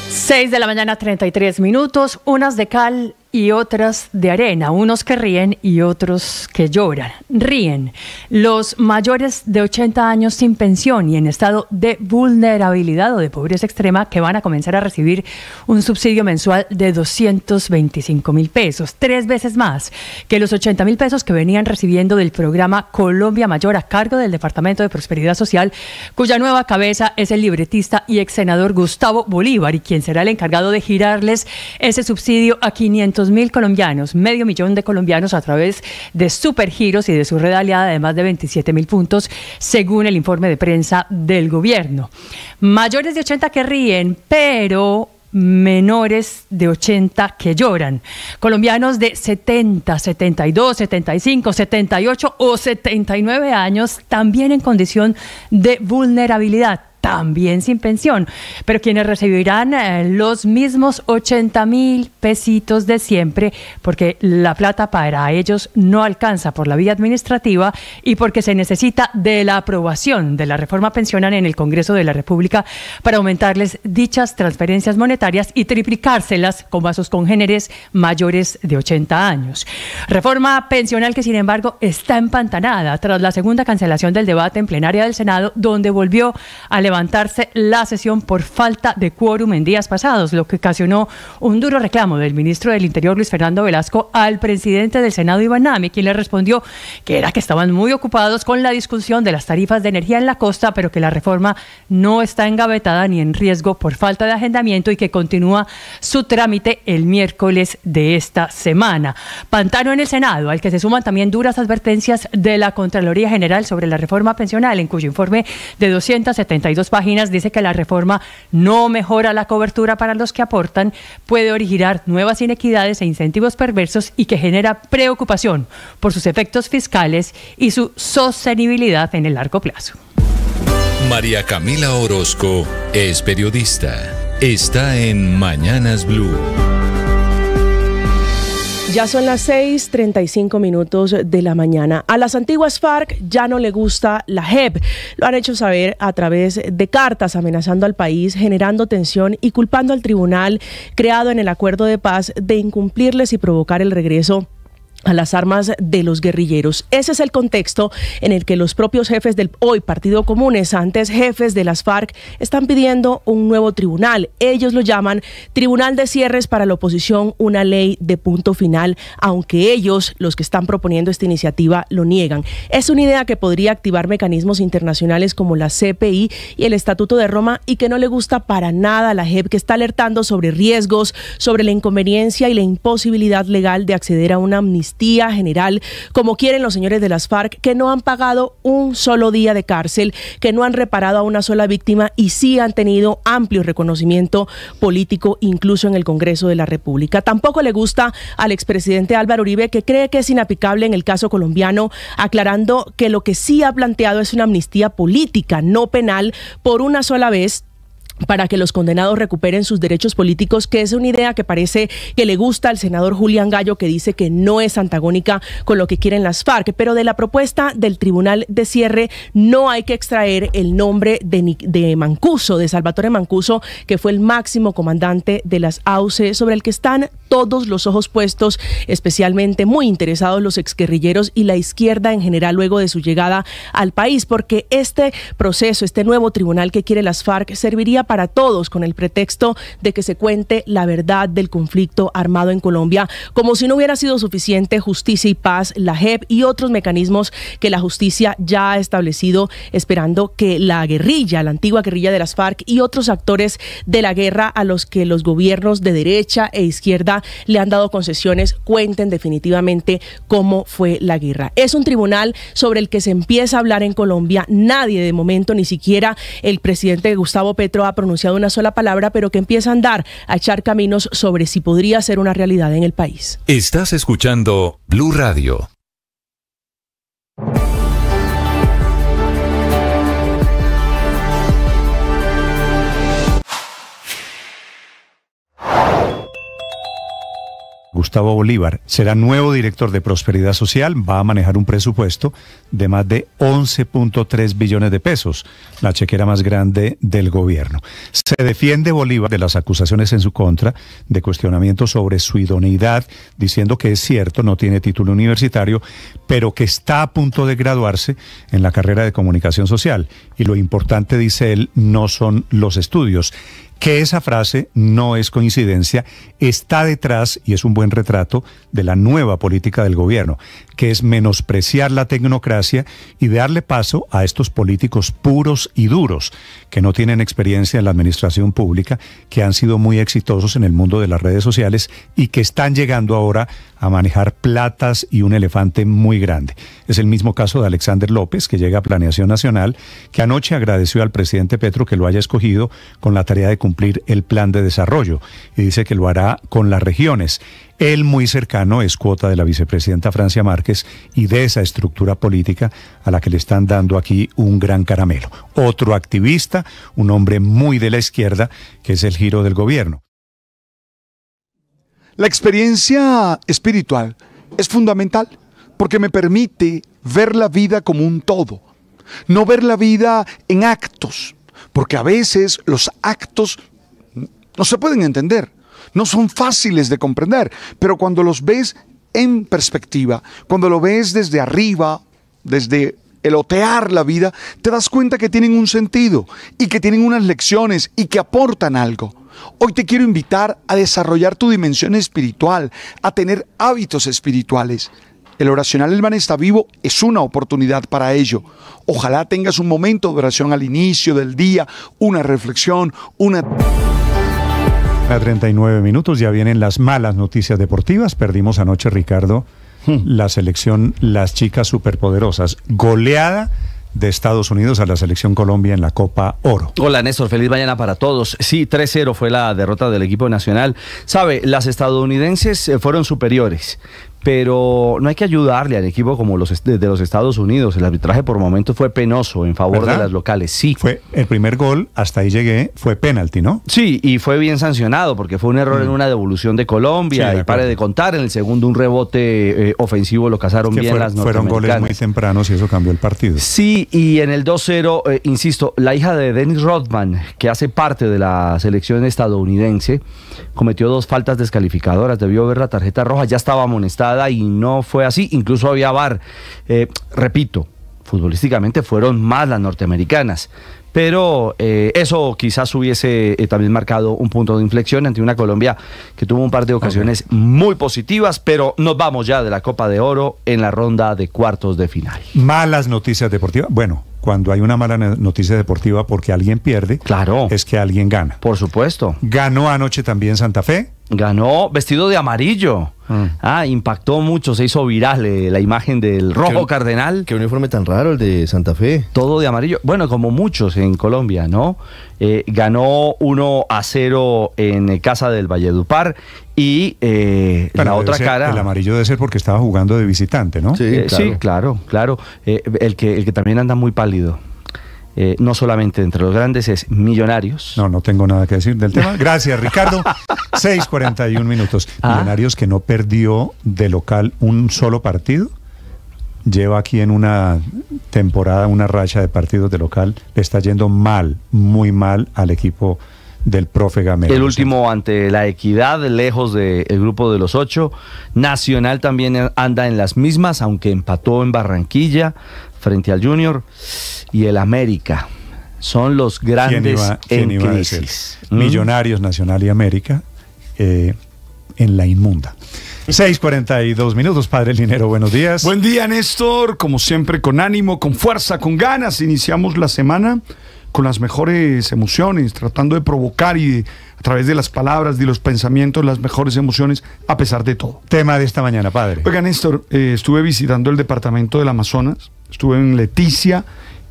S2: 6 de la mañana, 33 minutos, unas de cal y otras de arena, unos que ríen y otros que lloran. Ríen los mayores de 80 años sin pensión y en estado de vulnerabilidad o de pobreza extrema, que van a comenzar a recibir un subsidio mensual de 225.000 pesos, 3 veces más que los 80.000 pesos que venían recibiendo del programa Colombia Mayor a cargo del Departamento de Prosperidad Social, cuya nueva cabeza es el libretista y ex senador Gustavo Bolívar, y quien será el encargado de girarles ese subsidio a 500.000 colombianos, medio millón de colombianos, a través de supergiros y de su red aliada de más de 27.000 puntos, según el informe de prensa del gobierno. Mayores de 80 que ríen, pero menores de 80 que lloran. Colombianos de 70, 72, 75, 78 o 79 años, también en condición de vulnerabilidad, también sin pensión, pero quienes recibirán los mismos 80.000 pesitos de siempre, porque la plata para ellos no alcanza por la vía administrativa y porque se necesita de la aprobación de la reforma pensional en el Congreso de la República para aumentarles dichas transferencias monetarias y triplicárselas como a sus congéneres mayores de 80 años. Reforma pensional que, sin embargo, está empantanada tras la segunda cancelación del debate en plenaria del Senado, donde volvió a levantarse la sesión por falta de quórum en días pasados, lo que ocasionó un duro reclamo del ministro del Interior, Luis Fernando Velasco, al presidente del Senado, Iván Nami, quien le respondió que era que estaban muy ocupados con la discusión de las tarifas de energía en la costa, pero que la reforma no está engavetada ni en riesgo por falta de agendamiento y que continúa su trámite el miércoles de esta semana. Pantano en el Senado, al que se suman también duras advertencias de la Contraloría General sobre la reforma pensional, en cuyo informe de 272 páginas dice que la reforma no mejora la cobertura para los que aportan, puede originar nuevas inequidades e incentivos perversos y que genera preocupación por sus efectos fiscales y su sostenibilidad en el largo plazo.
S25: María Camila Orozco es periodista. Está en Mañanas Blue.
S4: Ya son las 6:35 de la mañana. A las antiguas FARC ya no le gusta la JEP. Lo han hecho saber a través de cartas amenazando al país, generando tensión y culpando al tribunal creado en el acuerdo de paz de incumplirles y provocar el regreso a las armas de los guerrilleros. Ese es el contexto en el que los propios jefes del hoy Partido Comunes, antes jefes de las FARC, están pidiendo un nuevo tribunal. Ellos lo llaman Tribunal de Cierres para la Oposición, una ley de punto final, aunque ellos, los que están proponiendo esta iniciativa, lo niegan. Es una idea que podría activar mecanismos internacionales como la CPI y el Estatuto de Roma y que no le gusta para nada a la JEP, que está alertando sobre riesgos, sobre la inconveniencia y la imposibilidad legal de acceder a una amnistía general, como quieren los señores de las FARC, que no han pagado un solo día de cárcel, que no han reparado a una sola víctima y sí han tenido amplio reconocimiento político, incluso en el Congreso de la República. Tampoco le gusta al expresidente Álvaro Uribe, que cree que es inaplicable en el caso colombiano, aclarando que lo que sí ha planteado es una amnistía política, no penal, por una sola vez, para que los condenados recuperen sus derechos políticos, que es una idea que parece que le gusta al senador Julián Gallo, que dice que no es antagónica con lo que quieren las FARC. Pero de la propuesta del Tribunal de Cierre no hay que extraer el nombre de Mancuso, de Salvatore Mancuso, que fue el máximo comandante de las AUC, sobre el que están todos los ojos puestos, especialmente muy interesados los exguerrilleros y la izquierda en general luego de su llegada al país, porque este proceso, este nuevo tribunal que quiere las FARC, serviría para todos con el pretexto de que se cuente la verdad del conflicto armado en Colombia, como si no hubiera sido suficiente Justicia y Paz, la JEP y otros mecanismos que la justicia ya ha establecido, esperando que la guerrilla, la antigua guerrilla de las FARC y otros actores de la guerra a los que los gobiernos de derecha e izquierda le han dado concesiones, cuenten definitivamente cómo fue la guerra. Es un tribunal sobre el que se empieza a hablar en Colombia. Nadie de momento, ni siquiera el presidente Gustavo Petro, ha pronunciado una sola palabra, pero que empieza a andar, a echar caminos sobre si podría ser una realidad en el país.
S25: Estás escuchando Blue Radio.
S32: Gustavo Bolívar será nuevo director de Prosperidad Social, va a manejar un presupuesto de más de 11.3 billones de pesos, la chequera más grande del gobierno. Se defiende Bolívar de las acusaciones en su contra, de cuestionamientos sobre su idoneidad, diciendo que es cierto, no tiene título universitario, pero que está a punto de graduarse en la carrera de Comunicación Social. Y lo importante, dice él, no son los estudios. Que esa frase no es coincidencia, está detrás, y es un buen retrato, de la nueva política del gobierno, que es menospreciar la tecnocracia y darle paso a estos políticos puros y duros, que no tienen experiencia en la administración pública, que han sido muy exitosos en el mundo de las redes sociales y que están llegando ahora a manejar platas y un elefante muy grande. Es el mismo caso de Alexander López, que llega a Planeación Nacional, que anoche agradeció al presidente Petro que lo haya escogido con la tarea de cumplir el plan de desarrollo y dice que lo hará con las regiones. Él, muy cercano, es cuota de la vicepresidenta Francia Márquez y de esa estructura política a la que le están dando aquí un gran caramelo. Otro activista, un hombre muy de la izquierda, que es el giro del gobierno.
S5: La experiencia espiritual es fundamental porque me permite ver la vida como un todo, no ver la vida en actos, porque a veces los actos no se pueden entender, no son fáciles de comprender, pero cuando los ves en perspectiva, cuando lo ves desde arriba, desde el otear la vida, te das cuenta que tienen un sentido y que tienen unas lecciones y que aportan algo. Hoy te quiero invitar a desarrollar tu dimensión espiritual, a tener hábitos espirituales. El oracional El Man está vivo es una oportunidad para ello. Ojalá tengas un momento de oración al inicio del día, una reflexión,
S32: A 39 minutos ya vienen las malas noticias deportivas. Perdimos anoche, Ricardo, la selección, las chicas superpoderosas. Goleada de Estados Unidos a la selección Colombia en la Copa Oro.
S8: Hola Néstor, feliz mañana para todos. Sí, 3-0 fue la derrota del equipo nacional. Sabe, las estadounidenses fueron superiores, pero no hay que ayudarle al equipo como de los Estados Unidos. El arbitraje por momentos fue penoso en favor de las locales. Sí.
S32: Fue el primer gol, hasta ahí llegué, fue penalti, ¿no?
S8: Sí, y fue bien sancionado porque fue un error en una devolución de Colombia,
S32: Sí,
S8: y pare de contar. En el segundo un rebote ofensivo lo cazaron bien las norteamericanas.
S32: Fueron goles muy tempranos y eso cambió el partido.
S8: Sí, y en el 2-0, insisto, la hija de Dennis Rodman, que hace parte de la selección estadounidense, cometió 2 faltas descalificadoras, debió ver la tarjeta roja, ya estaba amonestada y no fue así, incluso había VAR. Repito, futbolísticamente fueron más las norteamericanas, pero eso quizás hubiese también marcado un punto de inflexión ante una Colombia que tuvo un par de ocasiones muy positivas, pero nos vamos ya de la Copa de Oro en la ronda de cuartos de final.
S32: Malas noticias deportivas. Bueno, cuando hay una mala noticia deportiva porque alguien pierde,
S8: claro,
S32: es que alguien gana.
S8: Por supuesto.
S32: Ganó anoche también Santa Fe.
S8: Ganó vestido de amarillo. Impactó mucho, se hizo viral la imagen del rojo cardenal.
S14: Qué uniforme tan raro el de Santa Fe.
S8: Todo de amarillo. Bueno, como muchos en Colombia, ¿no? Ganó 1-0 en casa del Valledupar y la otra cara.
S32: El amarillo debe ser porque estaba jugando de visitante, ¿no?
S8: Sí, claro. El que también anda muy pálido. No solamente entre los grandes es Millonarios.
S32: No tengo nada que decir del tema. Gracias, Ricardo. 6:41 minutos. Millonarios que no perdió de local un solo partido. Lleva aquí en una temporada una racha de partidos de local. Le está yendo mal, muy mal al equipo del profe Gamero.
S8: El último ante la Equidad, lejos del grupo de los 8. Nacional también anda en las mismas, aunque empató en Barranquilla frente al Junior. Y el América son los grandes en crisis.
S32: Millonarios, Nacional y América en la inmunda. 6:42 minutos, Padre Linero, buenos días.
S15: Buen día, Néstor, como siempre con ánimo, con fuerza, con ganas. Iniciamos la semana con las mejores emociones, tratando de provocar y a través de las palabras, de los pensamientos, las mejores emociones, a pesar de todo.
S32: Tema de esta mañana, Padre.
S15: Oiga, Néstor, estuve visitando el departamento del Amazonas, estuve en Leticia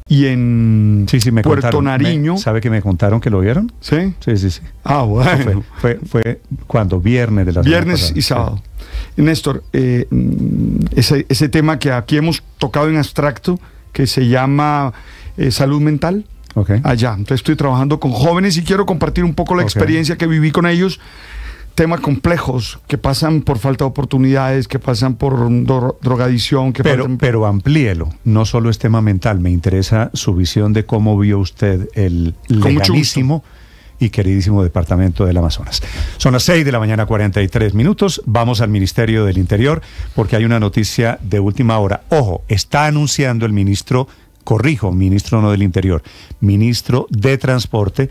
S15: y en Puerto Nariño.
S32: ¿Sabe que me contaron que lo vieron?
S15: Sí.
S32: Sí.
S15: Ah, bueno.
S32: Fue cuando viernes de la semana
S15: Viernes
S32: pasada.
S15: y sábado. Sí. Néstor, ese tema que aquí hemos tocado en abstracto, que se llama salud mental.
S32: Okay.
S15: Allá. Entonces estoy trabajando con jóvenes y quiero compartir un poco la experiencia que viví con ellos. Temas complejos que pasan por falta de oportunidades, que pasan por drogadicción.
S32: Pero amplíelo, no solo es tema mental, me interesa su visión de cómo vio usted el legalísimo y queridísimo departamento del Amazonas. Son las 6:43 minutos, vamos al Ministerio del Interior porque hay una noticia de última hora. Ojo, está anunciando el ministro, ministro no del Interior, ministro de Transporte,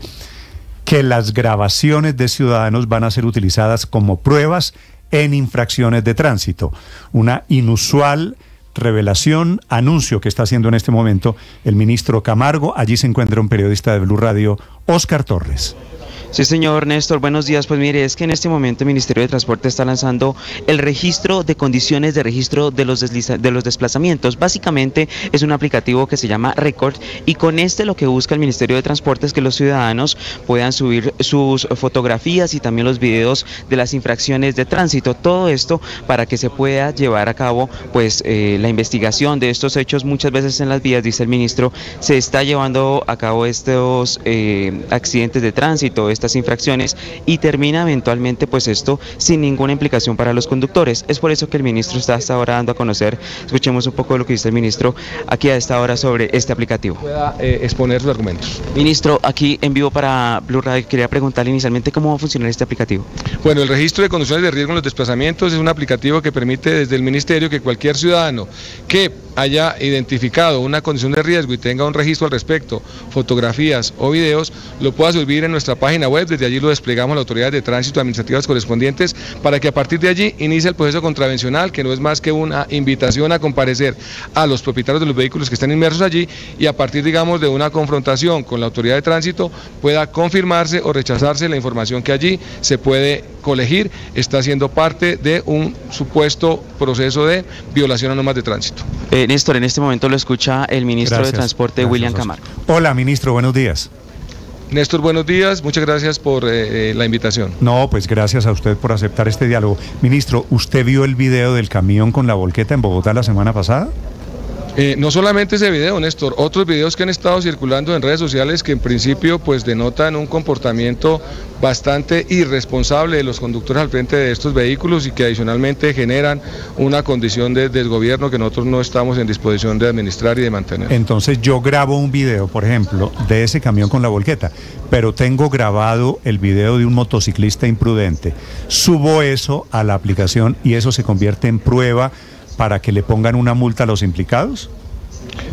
S32: que las grabaciones de ciudadanos van a ser utilizadas como pruebas en infracciones de tránsito. Una inusual revelación, anuncio que está haciendo en este momento el ministro Camargo. Allí se encuentra un periodista de Blue Radio, Óscar Torres.
S16: Sí, señor Néstor, buenos días. Pues mire, es que en este momento el Ministerio de Transporte está lanzando el registro de condiciones de registro de los desplazamientos. Básicamente es un aplicativo que se llama Record, y con este lo que busca el Ministerio de Transporte es que los ciudadanos puedan subir sus fotografías y también los videos de las infracciones de tránsito. Todo esto para que se pueda llevar a cabo pues la investigación de estos hechos. Muchas veces en las vías, dice el ministro, se está llevando a cabo estos accidentes de tránsito, estas infracciones, y termina eventualmente pues esto sin ninguna implicación para los conductores. Es por eso que el ministro está hasta ahora dando a conocer, escuchemos un poco de lo que dice el ministro aquí a esta hora sobre este aplicativo.
S17: Pueda exponer sus argumentos.
S16: Ministro, aquí en vivo para Blue Radio, quería preguntarle inicialmente cómo va a funcionar este aplicativo.
S17: Bueno, el registro de condiciones de riesgo en los desplazamientos es un aplicativo que permite desde el ministerio que cualquier ciudadano que haya identificado una condición de riesgo y tenga un registro al respecto, fotografías o videos, lo pueda subir en nuestra página web. Desde allí lo desplegamos a las autoridades de tránsito administrativas correspondientes para que a partir de allí inicie el proceso contravencional, que no es más que una invitación a comparecer a los propietarios de los vehículos que están inmersos allí, y a partir, digamos, de una confrontación con la autoridad de tránsito pueda confirmarse o rechazarse la información que allí se puede colegir. Está siendo parte de un supuesto proceso de violación a normas de tránsito.
S16: Néstor, en este momento lo escucha el ministro de Transporte, William Camargo.
S32: Hola, ministro, buenos días.
S17: Néstor, buenos días, muchas gracias por la invitación.
S32: No, pues gracias a usted por aceptar este diálogo. Ministro, ¿usted vio el video del camión con la volqueta en Bogotá la semana pasada?
S17: No solamente ese video, Néstor, otros videos que han estado circulando en redes sociales que en principio pues denotan un comportamiento bastante irresponsable de los conductores al frente de estos vehículos y que adicionalmente generan una condición de desgobierno que nosotros no estamos en disposición de administrar y de mantener.
S32: Entonces yo grabo un video, por ejemplo, de ese camión con la volqueta, pero tengo grabado el video de un motociclista imprudente. Subo eso a la aplicación y eso se convierte en prueba para que le pongan una multa a los implicados.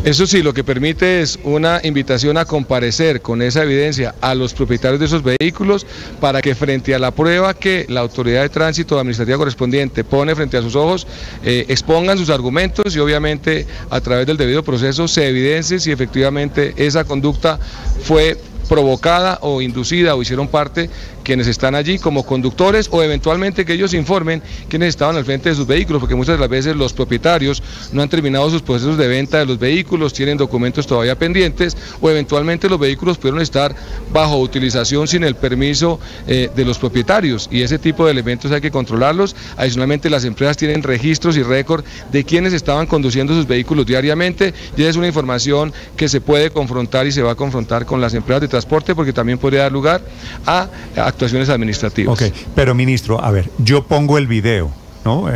S17: Eso sí, lo que permite es una invitación a comparecer con esa evidencia a los propietarios de esos vehículos para que frente a la prueba que la autoridad de tránsito administrativa correspondiente pone frente a sus ojos, expongan sus argumentos y obviamente a través del debido proceso se evidencie si efectivamente esa conducta fue provocada o inducida o hicieron parte quienes están allí como conductores, o eventualmente que ellos informen quienes estaban al frente de sus vehículos, porque muchas de las veces los propietarios no han terminado sus procesos de venta de los vehículos, tienen documentos todavía pendientes, o eventualmente los vehículos pudieron estar bajo utilización sin el permiso de los propietarios, y ese tipo de elementos hay que controlarlos. Adicionalmente, las empresas tienen registros y récord de quienes estaban conduciendo sus vehículos diariamente, y esa es una información que se puede confrontar y se va a confrontar con las empresas de transporte, porque también podría dar lugar a actuaciones administrativas.
S32: Ok, pero ministro, a ver, yo pongo el video, ¿no?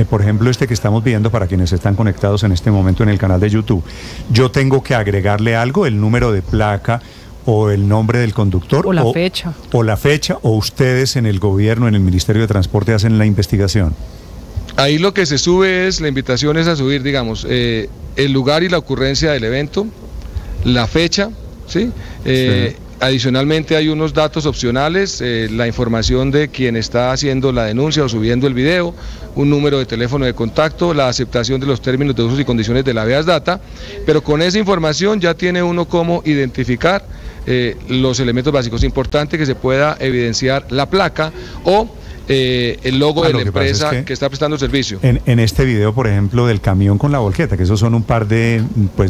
S32: Por ejemplo, este que estamos viendo para quienes están conectados en este momento en el canal de YouTube. Yo tengo que agregarle algo, el número de placa o el nombre del conductor.
S1: O la fecha.
S32: O la fecha, o ustedes en el gobierno, en el Ministerio de Transporte hacen la investigación.
S17: Ahí lo que se sube es, la invitación es a subir, digamos, el lugar y la ocurrencia del evento, la fecha, ¿sí? Sí. Adicionalmente hay unos datos opcionales, la información de quien está haciendo la denuncia o subiendo el video, un número de teléfono de contacto, la aceptación de los términos de usos y condiciones de la habeas data, pero con esa información ya tiene uno cómo identificar los elementos básicos. Importantes que se pueda evidenciar la placa o el logo de la empresa que está prestando el servicio.
S32: En este video, por ejemplo, del camión con la volqueta, que esos son un par de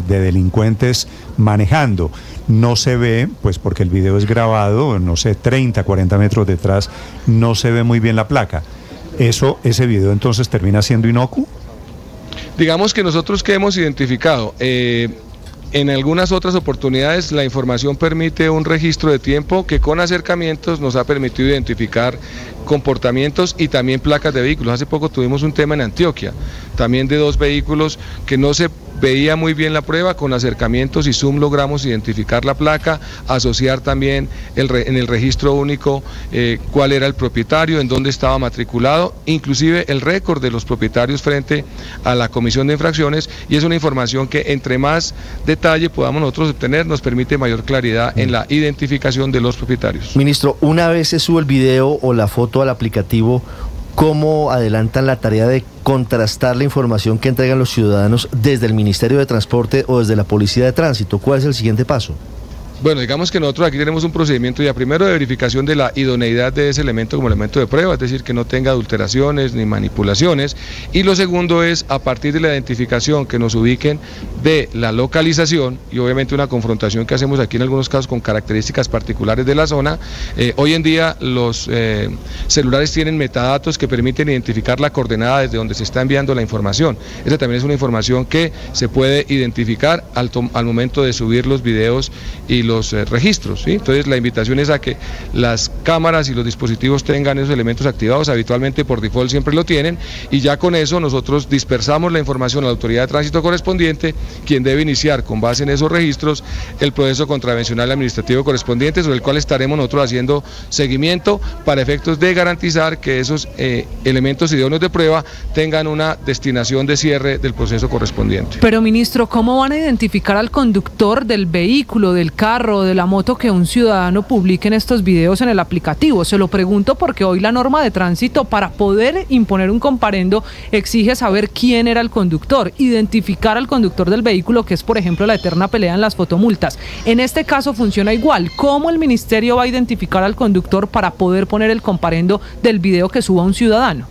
S32: delincuentes manejando, no se ve, pues porque el video es grabado, no sé, 30, 40 metros detrás, no se ve muy bien la placa. ¿Ese video entonces termina siendo inocuo?
S17: Digamos que nosotros que hemos identificado, en algunas otras oportunidades la información permite un registro de tiempo que con acercamientos nos ha permitido identificar comportamientos y también placas de vehículos. Hace poco tuvimos un tema en Antioquia, también de 2 vehículos que no se veía muy bien la prueba, con acercamientos y zoom logramos identificar la placa, asociar también en el registro único cuál era el propietario, en dónde estaba matriculado, inclusive el récord de los propietarios frente a la comisión de infracciones, y es una información que entre más detalle podamos nosotros obtener nos permite mayor claridad en la identificación de los propietarios.
S14: Ministro, una vez se sube el video o la foto al aplicativo, ¿cómo adelantan la tarea de contrastar la información que entregan los ciudadanos desde el Ministerio de Transporte o desde la Policía de Tránsito? ¿Cuál es el siguiente paso?
S17: Bueno, digamos que nosotros aquí tenemos un procedimiento ya primero de verificación de la idoneidad de ese elemento como elemento de prueba, es decir, que no tenga adulteraciones ni manipulaciones, y lo segundo es a partir de la identificación que nos ubiquen de la localización y obviamente una confrontación que hacemos aquí en algunos casos con características particulares de la zona. Hoy en día los celulares tienen metadatos que permiten identificar la coordenada desde donde se está enviando la información. Esa también es una información que se puede identificar al momento de subir los videos y los registros, ¿sí? Entonces la invitación es a que las cámaras y los dispositivos tengan esos elementos activados, habitualmente por default siempre lo tienen, y ya con eso nosotros dispersamos la información a la autoridad de tránsito correspondiente, quien debe iniciar con base en esos registros el proceso contravencional administrativo correspondiente, sobre el cual estaremos nosotros haciendo seguimiento para efectos de garantizar que esos elementos idóneos de prueba tengan una destinación de cierre del proceso correspondiente.
S1: Pero ministro, ¿cómo van a identificar al conductor del vehículo, del carro, de la moto que un ciudadano publique en estos videos en el aplicativo? Se lo pregunto porque hoy la norma de tránsito para poder imponer un comparendo exige saber quién era el conductor, identificar al conductor del vehículo, que es por ejemplo la eterna pelea en las fotomultas. En este caso funciona igual. ¿Cómo el ministerio va a identificar al conductor para poder poner el comparendo del video que suba un ciudadano?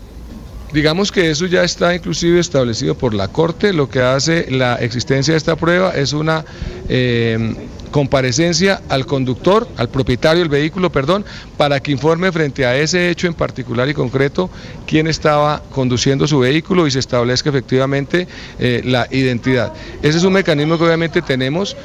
S17: Digamos que eso ya está inclusive establecido por la Corte. Lo que hace la existencia de esta prueba es una comparecencia al conductor, al propietario del vehículo, perdón, para que informe frente a ese hecho en particular y concreto quién estaba conduciendo su vehículo y se establezca efectivamente la identidad. Ese es un mecanismo que obviamente tenemos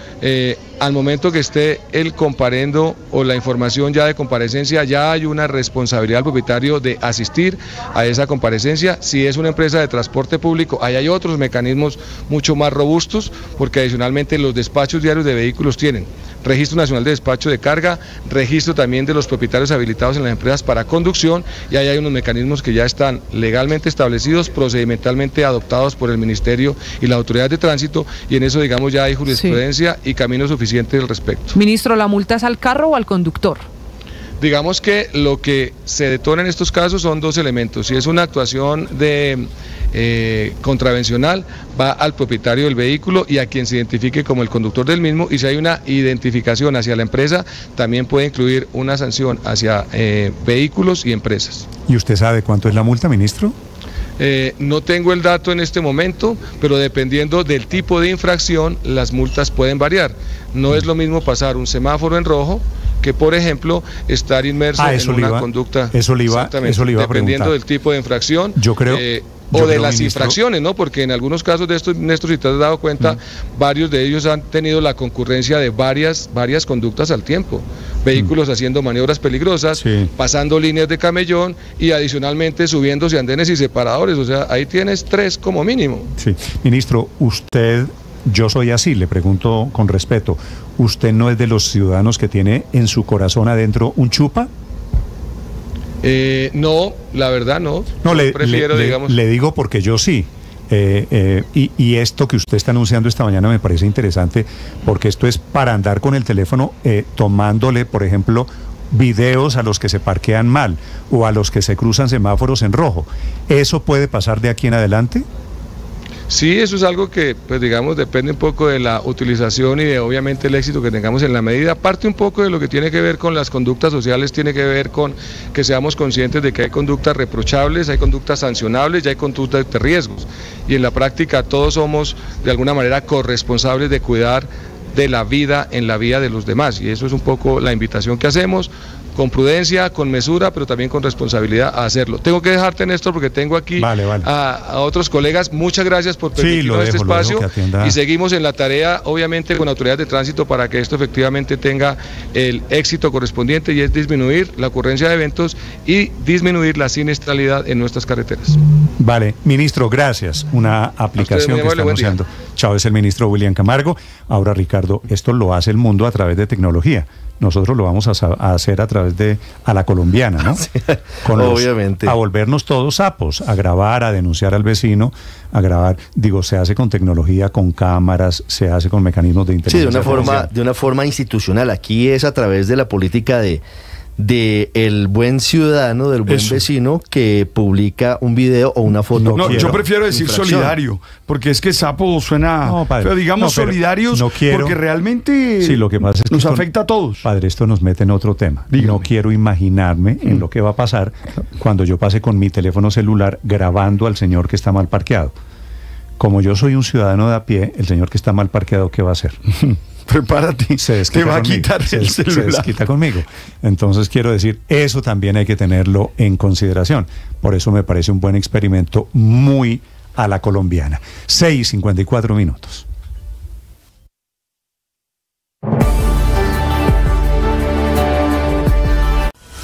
S17: al momento que esté el comparendo o la información ya de comparecencia, ya hay una responsabilidad del propietario de asistir a esa comparecencia. Si es una empresa de transporte público, ahí hay otros mecanismos mucho más robustos, porque adicionalmente los despachos diarios de vehículos tienen Registro Nacional de Despacho de Carga, registro también de los propietarios habilitados en las empresas para conducción, y ahí hay unos mecanismos que ya están legalmente establecidos, procedimentalmente adoptados por el Ministerio y la Autoridad de Tránsito, y en eso digamos ya hay jurisprudencia y camino suficiente al respecto.
S1: Ministro, ¿la multa es al carro o al conductor?
S17: Digamos que lo que se detona en estos casos son dos elementos. Si es una actuación de contravencional, va al propietario del vehículo y a quien se identifique como el conductor del mismo, y si hay una identificación hacia la empresa, también puede incluir una sanción hacia vehículos y empresas.
S32: ¿Y usted sabe cuánto es la multa, ministro?
S17: No tengo el dato en este momento, pero dependiendo del tipo de infracción, las multas pueden variar. No es lo mismo pasar un semáforo en rojo que, por ejemplo, estar inmerso en una conducta.
S32: Eso le iba a preguntar.
S17: Dependiendo del tipo de infracción.
S32: Yo creo.
S17: O de las infracciones, ¿no? Porque en algunos casos de estos, Néstor, si te has dado cuenta, varios de ellos han tenido la concurrencia de varias conductas al tiempo. Vehículos haciendo maniobras peligrosas, pasando líneas de camellón y adicionalmente subiéndose andenes y separadores. O sea, ahí tienes 3 como mínimo.
S32: Sí. Ministro, usted, yo soy así, le pregunto con respeto, ¿usted no es de los ciudadanos que tiene en su corazón adentro un chupa?
S17: No, la verdad no.
S32: No,
S17: prefiero, digamos.
S32: Le digo porque yo sí. Y esto que usted está anunciando esta mañana me parece interesante, porque esto es para andar con el teléfono tomándole, por ejemplo, videos a los que se parquean mal o a los que se cruzan semáforos en rojo. ¿Eso puede pasar de aquí en adelante?
S17: Sí, eso es algo que, pues digamos, depende un poco de la utilización y de obviamente el éxito que tengamos en la medida. Parte un poco de lo que tiene que ver con las conductas sociales, tiene que ver con que seamos conscientes de que hay conductas reprochables, hay conductas sancionables y hay conductas de riesgos. Y en la práctica todos somos de alguna manera corresponsables de cuidar de la vida en la vida de los demás. Y eso es un poco la invitación que hacemos, con prudencia, con mesura, pero también con responsabilidad a hacerlo. Tengo que dejarte, Néstor, porque tengo aquí a otros colegas. Muchas gracias por permitirnos este espacio y seguimos en la tarea, obviamente, con autoridades de tránsito para que esto efectivamente tenga el éxito correspondiente, y es disminuir la ocurrencia de eventos y disminuir la siniestralidad en nuestras carreteras.
S32: Vale, ministro, gracias. Una aplicación que está anunciando. Chao, es el ministro William Camargo. Ahora, Ricardo, esto lo hace el mundo a través de tecnología. Nosotros lo vamos a hacer a través de a la colombiana, ¿no?
S14: Sí, obviamente.
S32: A volvernos todos sapos, a grabar, a denunciar al vecino, a grabar. Digo, se hace con tecnología, con cámaras, se hace con mecanismos de inteligencia.
S14: Sí, de una forma institucional. Aquí es a través de la política de de el buen ciudadano, del buen vecino que publica un video o una foto.
S15: No, yo prefiero decir solidario, porque es que sapo suena feo. Digamos solidarios, porque realmente
S32: lo que pasa es que
S15: nos afecta a todos.
S32: Padre, esto nos mete en otro tema. No quiero imaginarme en lo que va a pasar cuando yo pase con mi teléfono celular grabando al señor que está mal parqueado. Como yo soy un ciudadano de a pie, el señor que está mal parqueado, ¿qué va a hacer?
S15: Prepárate, te va a quitar el celular.
S32: Se desquita conmigo. Entonces quiero decir, eso también hay que tenerlo en consideración. Por eso me parece un buen experimento muy a la colombiana. 6:54 minutos.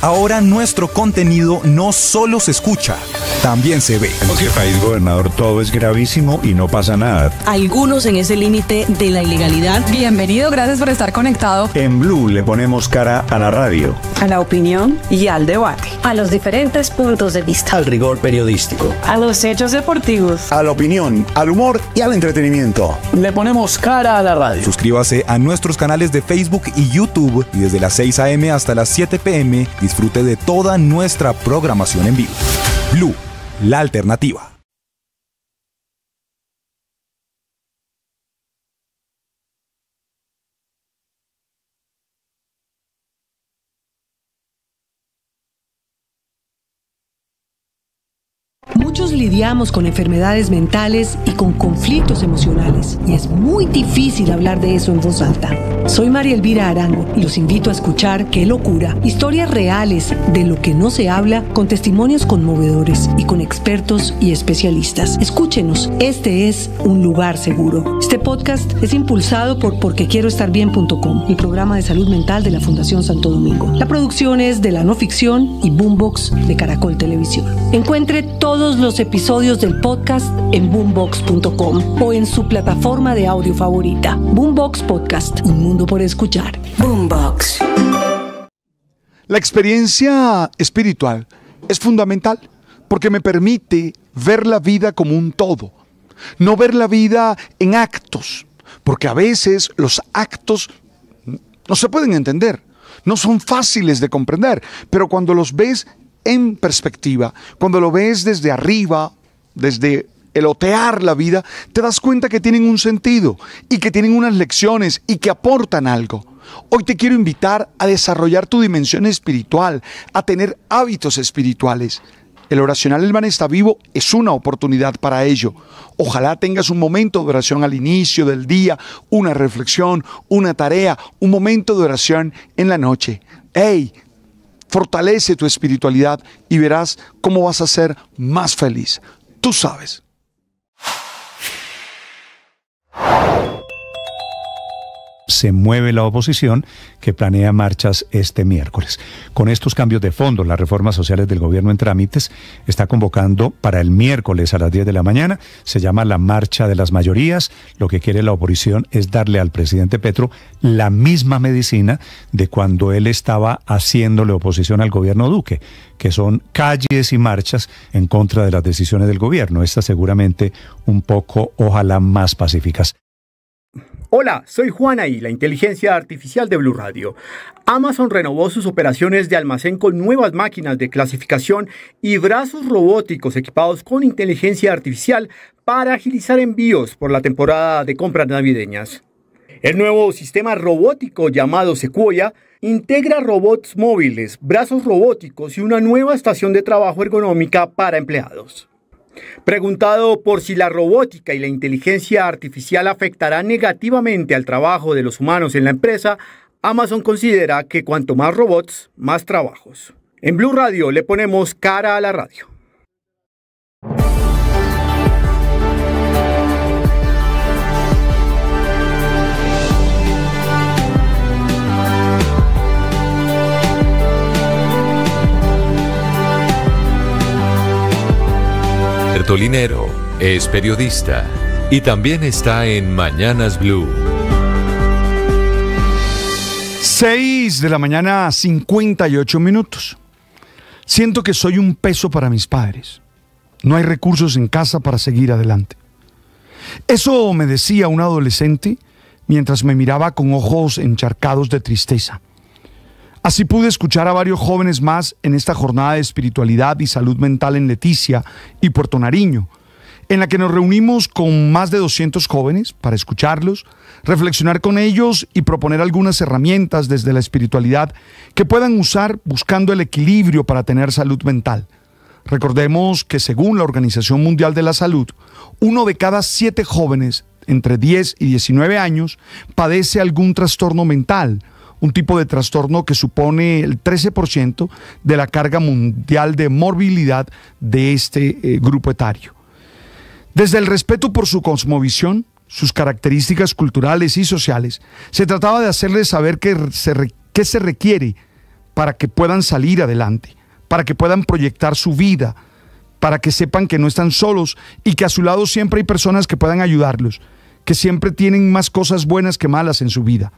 S18: Ahora nuestro contenido no solo se escucha, también se ve.
S32: En este país, gobernador, todo es gravísimo y no pasa nada.
S19: Algunos en ese límite de la ilegalidad.
S20: Bienvenido, gracias por estar conectado.
S32: En Blue le ponemos cara a la radio,
S19: a la opinión y al debate,
S21: a los diferentes puntos de vista,
S18: al rigor periodístico,
S19: a los hechos deportivos,
S18: a la opinión, al humor y al entretenimiento.
S19: Le ponemos cara a la radio.
S18: Suscríbase a nuestros canales de Facebook y YouTube y desde las 6 a.m. hasta las 7 p.m. disfrute de toda nuestra programación en vivo. Blue, la alternativa.
S19: Muchos lidiamos con enfermedades mentales y con conflictos emocionales, y es muy difícil hablar de eso en voz alta. Soy María Elvira Arango y los invito a escuchar Qué Locura, historias reales de lo que no se habla, con testimonios conmovedores y con expertos y especialistas. Escúchenos, este es un lugar seguro. Este podcast es impulsado por porquequieroestarbien.com, el programa de salud mental de la Fundación Santo Domingo. La producción es de La No Ficción y Boombox de Caracol Televisión. Encuentre todos los episodios del podcast en boombox.com o en su plataforma de audio favorita. Boombox Podcast, un mundo por escuchar. Boombox.
S5: La experiencia espiritual es fundamental porque me permite ver la vida como un todo, no ver la vida en actos, porque a veces los actos no se pueden entender, no son fáciles de comprender, pero cuando los ves en perspectiva, cuando lo ves desde arriba, desde el otear la vida, te das cuenta que tienen un sentido y que tienen unas lecciones y que aportan algo. Hoy te quiero invitar a desarrollar tu dimensión espiritual, a tener hábitos espirituales. El oracional El Man está vivo es una oportunidad para ello. Ojalá tengas un momento de oración al inicio del día, una reflexión, una tarea, un momento de oración en la noche. ¡Hey! Fortalece tu espiritualidad y verás cómo vas a ser más feliz. Tú sabes.
S32: Se mueve la oposición, que planea marchas este miércoles. Con estos cambios de fondo, las reformas sociales del gobierno en trámites, está convocando para el miércoles a las 10 de la mañana. Se llama la Marcha de las Mayorías. Lo que quiere la oposición es darle al presidente Petro la misma medicina de cuando él estaba haciéndole oposición al gobierno Duque, que son calles y marchas en contra de las decisiones del gobierno. Estas seguramente un poco, ojalá, más pacíficas.
S22: Hola, soy Juana y la inteligencia artificial de Blue Radio. Amazon renovó sus operaciones de almacén con nuevas máquinas de clasificación y brazos robóticos equipados con inteligencia artificial para agilizar envíos por la temporada de compras navideñas. El nuevo sistema robótico llamado Sequoia integra robots móviles, brazos robóticos y una nueva estación de trabajo ergonómica para empleados. Preguntado por si la robótica y la inteligencia artificial afectarán negativamente al trabajo de los humanos en la empresa, Amazon considera que cuanto más robots, más trabajos. En Blue Radio le ponemos cara a la radio.
S25: Bertolinero es periodista y también está en Mañanas Blue.
S15: 6 de la mañana, 58 minutos. Siento que soy un peso para mis padres. No hay recursos en casa para seguir adelante. Eso me decía un adolescente mientras me miraba con ojos encharcados de tristeza. Así pude escuchar a varios jóvenes más en esta jornada de espiritualidad y salud mental en Leticia y Puerto Nariño, en la que nos reunimos con más de 200 jóvenes para escucharlos, reflexionar con ellos y proponer algunas herramientas desde la espiritualidad que puedan usar buscando el equilibrio para tener salud mental. Recordemos que según la Organización Mundial de la Salud, 1 de cada 7 jóvenes entre 10 y 19 años padece algún trastorno mental, un tipo de trastorno que supone el 13% de la carga mundial de morbilidad de este grupo etario. Desde el respeto por su cosmovisión, sus características culturales y sociales, se trataba de hacerles saber qué se requiere para que puedan salir adelante, para que puedan proyectar su vida, para que sepan que no están solos y que a su lado siempre hay personas que puedan ayudarlos, que siempre tienen más cosas buenas que malas en su vida.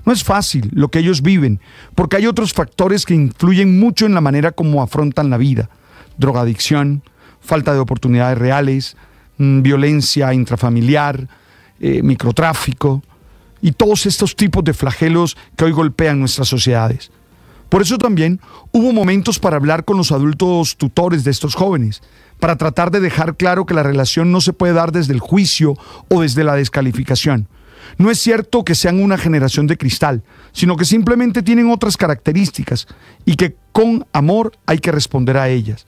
S15: No es fácil lo que ellos viven, porque hay otros factores que influyen mucho en la manera como afrontan la vida. Drogadicción, falta de oportunidades reales, violencia intrafamiliar, microtráfico y todos estos tipos de flagelos que hoy golpean nuestras sociedades. Por eso también hubo momentos para hablar con los adultos tutores de estos jóvenes, para tratar de dejar claro que la relación no se puede dar desde el juicio o desde la descalificación. No es cierto que sean una generación de cristal, sino que simplemente tienen otras características y que con amor hay que responder a ellas.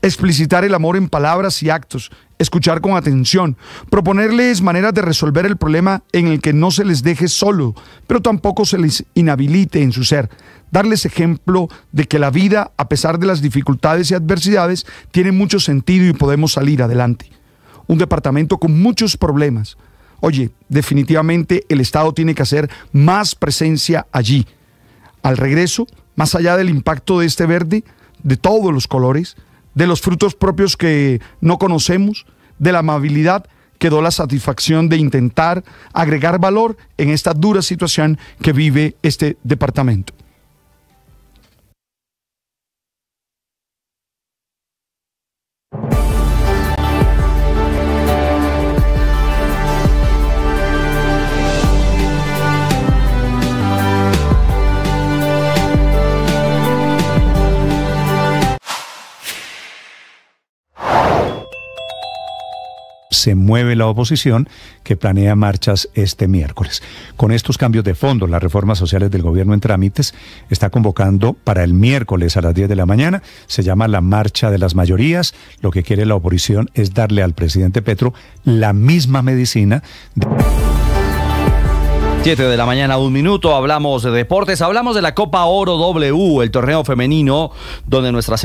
S15: Explicitar el amor en palabras y actos, escuchar con atención, proponerles maneras de resolver el problema en el que no se les deje solo, pero tampoco se les inhabilite en su ser. Darles ejemplo de que la vida, a pesar de las dificultades y adversidades, tiene mucho sentido y podemos salir adelante. Un departamento con muchos problemas. Oye, definitivamente el Estado tiene que hacer más presencia allí. Al regreso, más allá del impacto de este verde, de todos los colores, de los frutos propios que no conocemos, de la amabilidad, quedó la satisfacción de intentar agregar valor en esta dura situación que vive este departamento.
S32: Se mueve la oposición que planea marchas este miércoles. Con estos cambios de fondo, las reformas sociales del gobierno en trámites, está convocando para el miércoles a las 10 de la mañana, se llama la Marcha de las Mayorías. Lo que quiere la oposición es darle al presidente Petro la misma medicina.
S8: 7 de la mañana, 1 minuto, hablamos de deportes, hablamos de la Copa Oro W, el torneo femenino, donde nuestra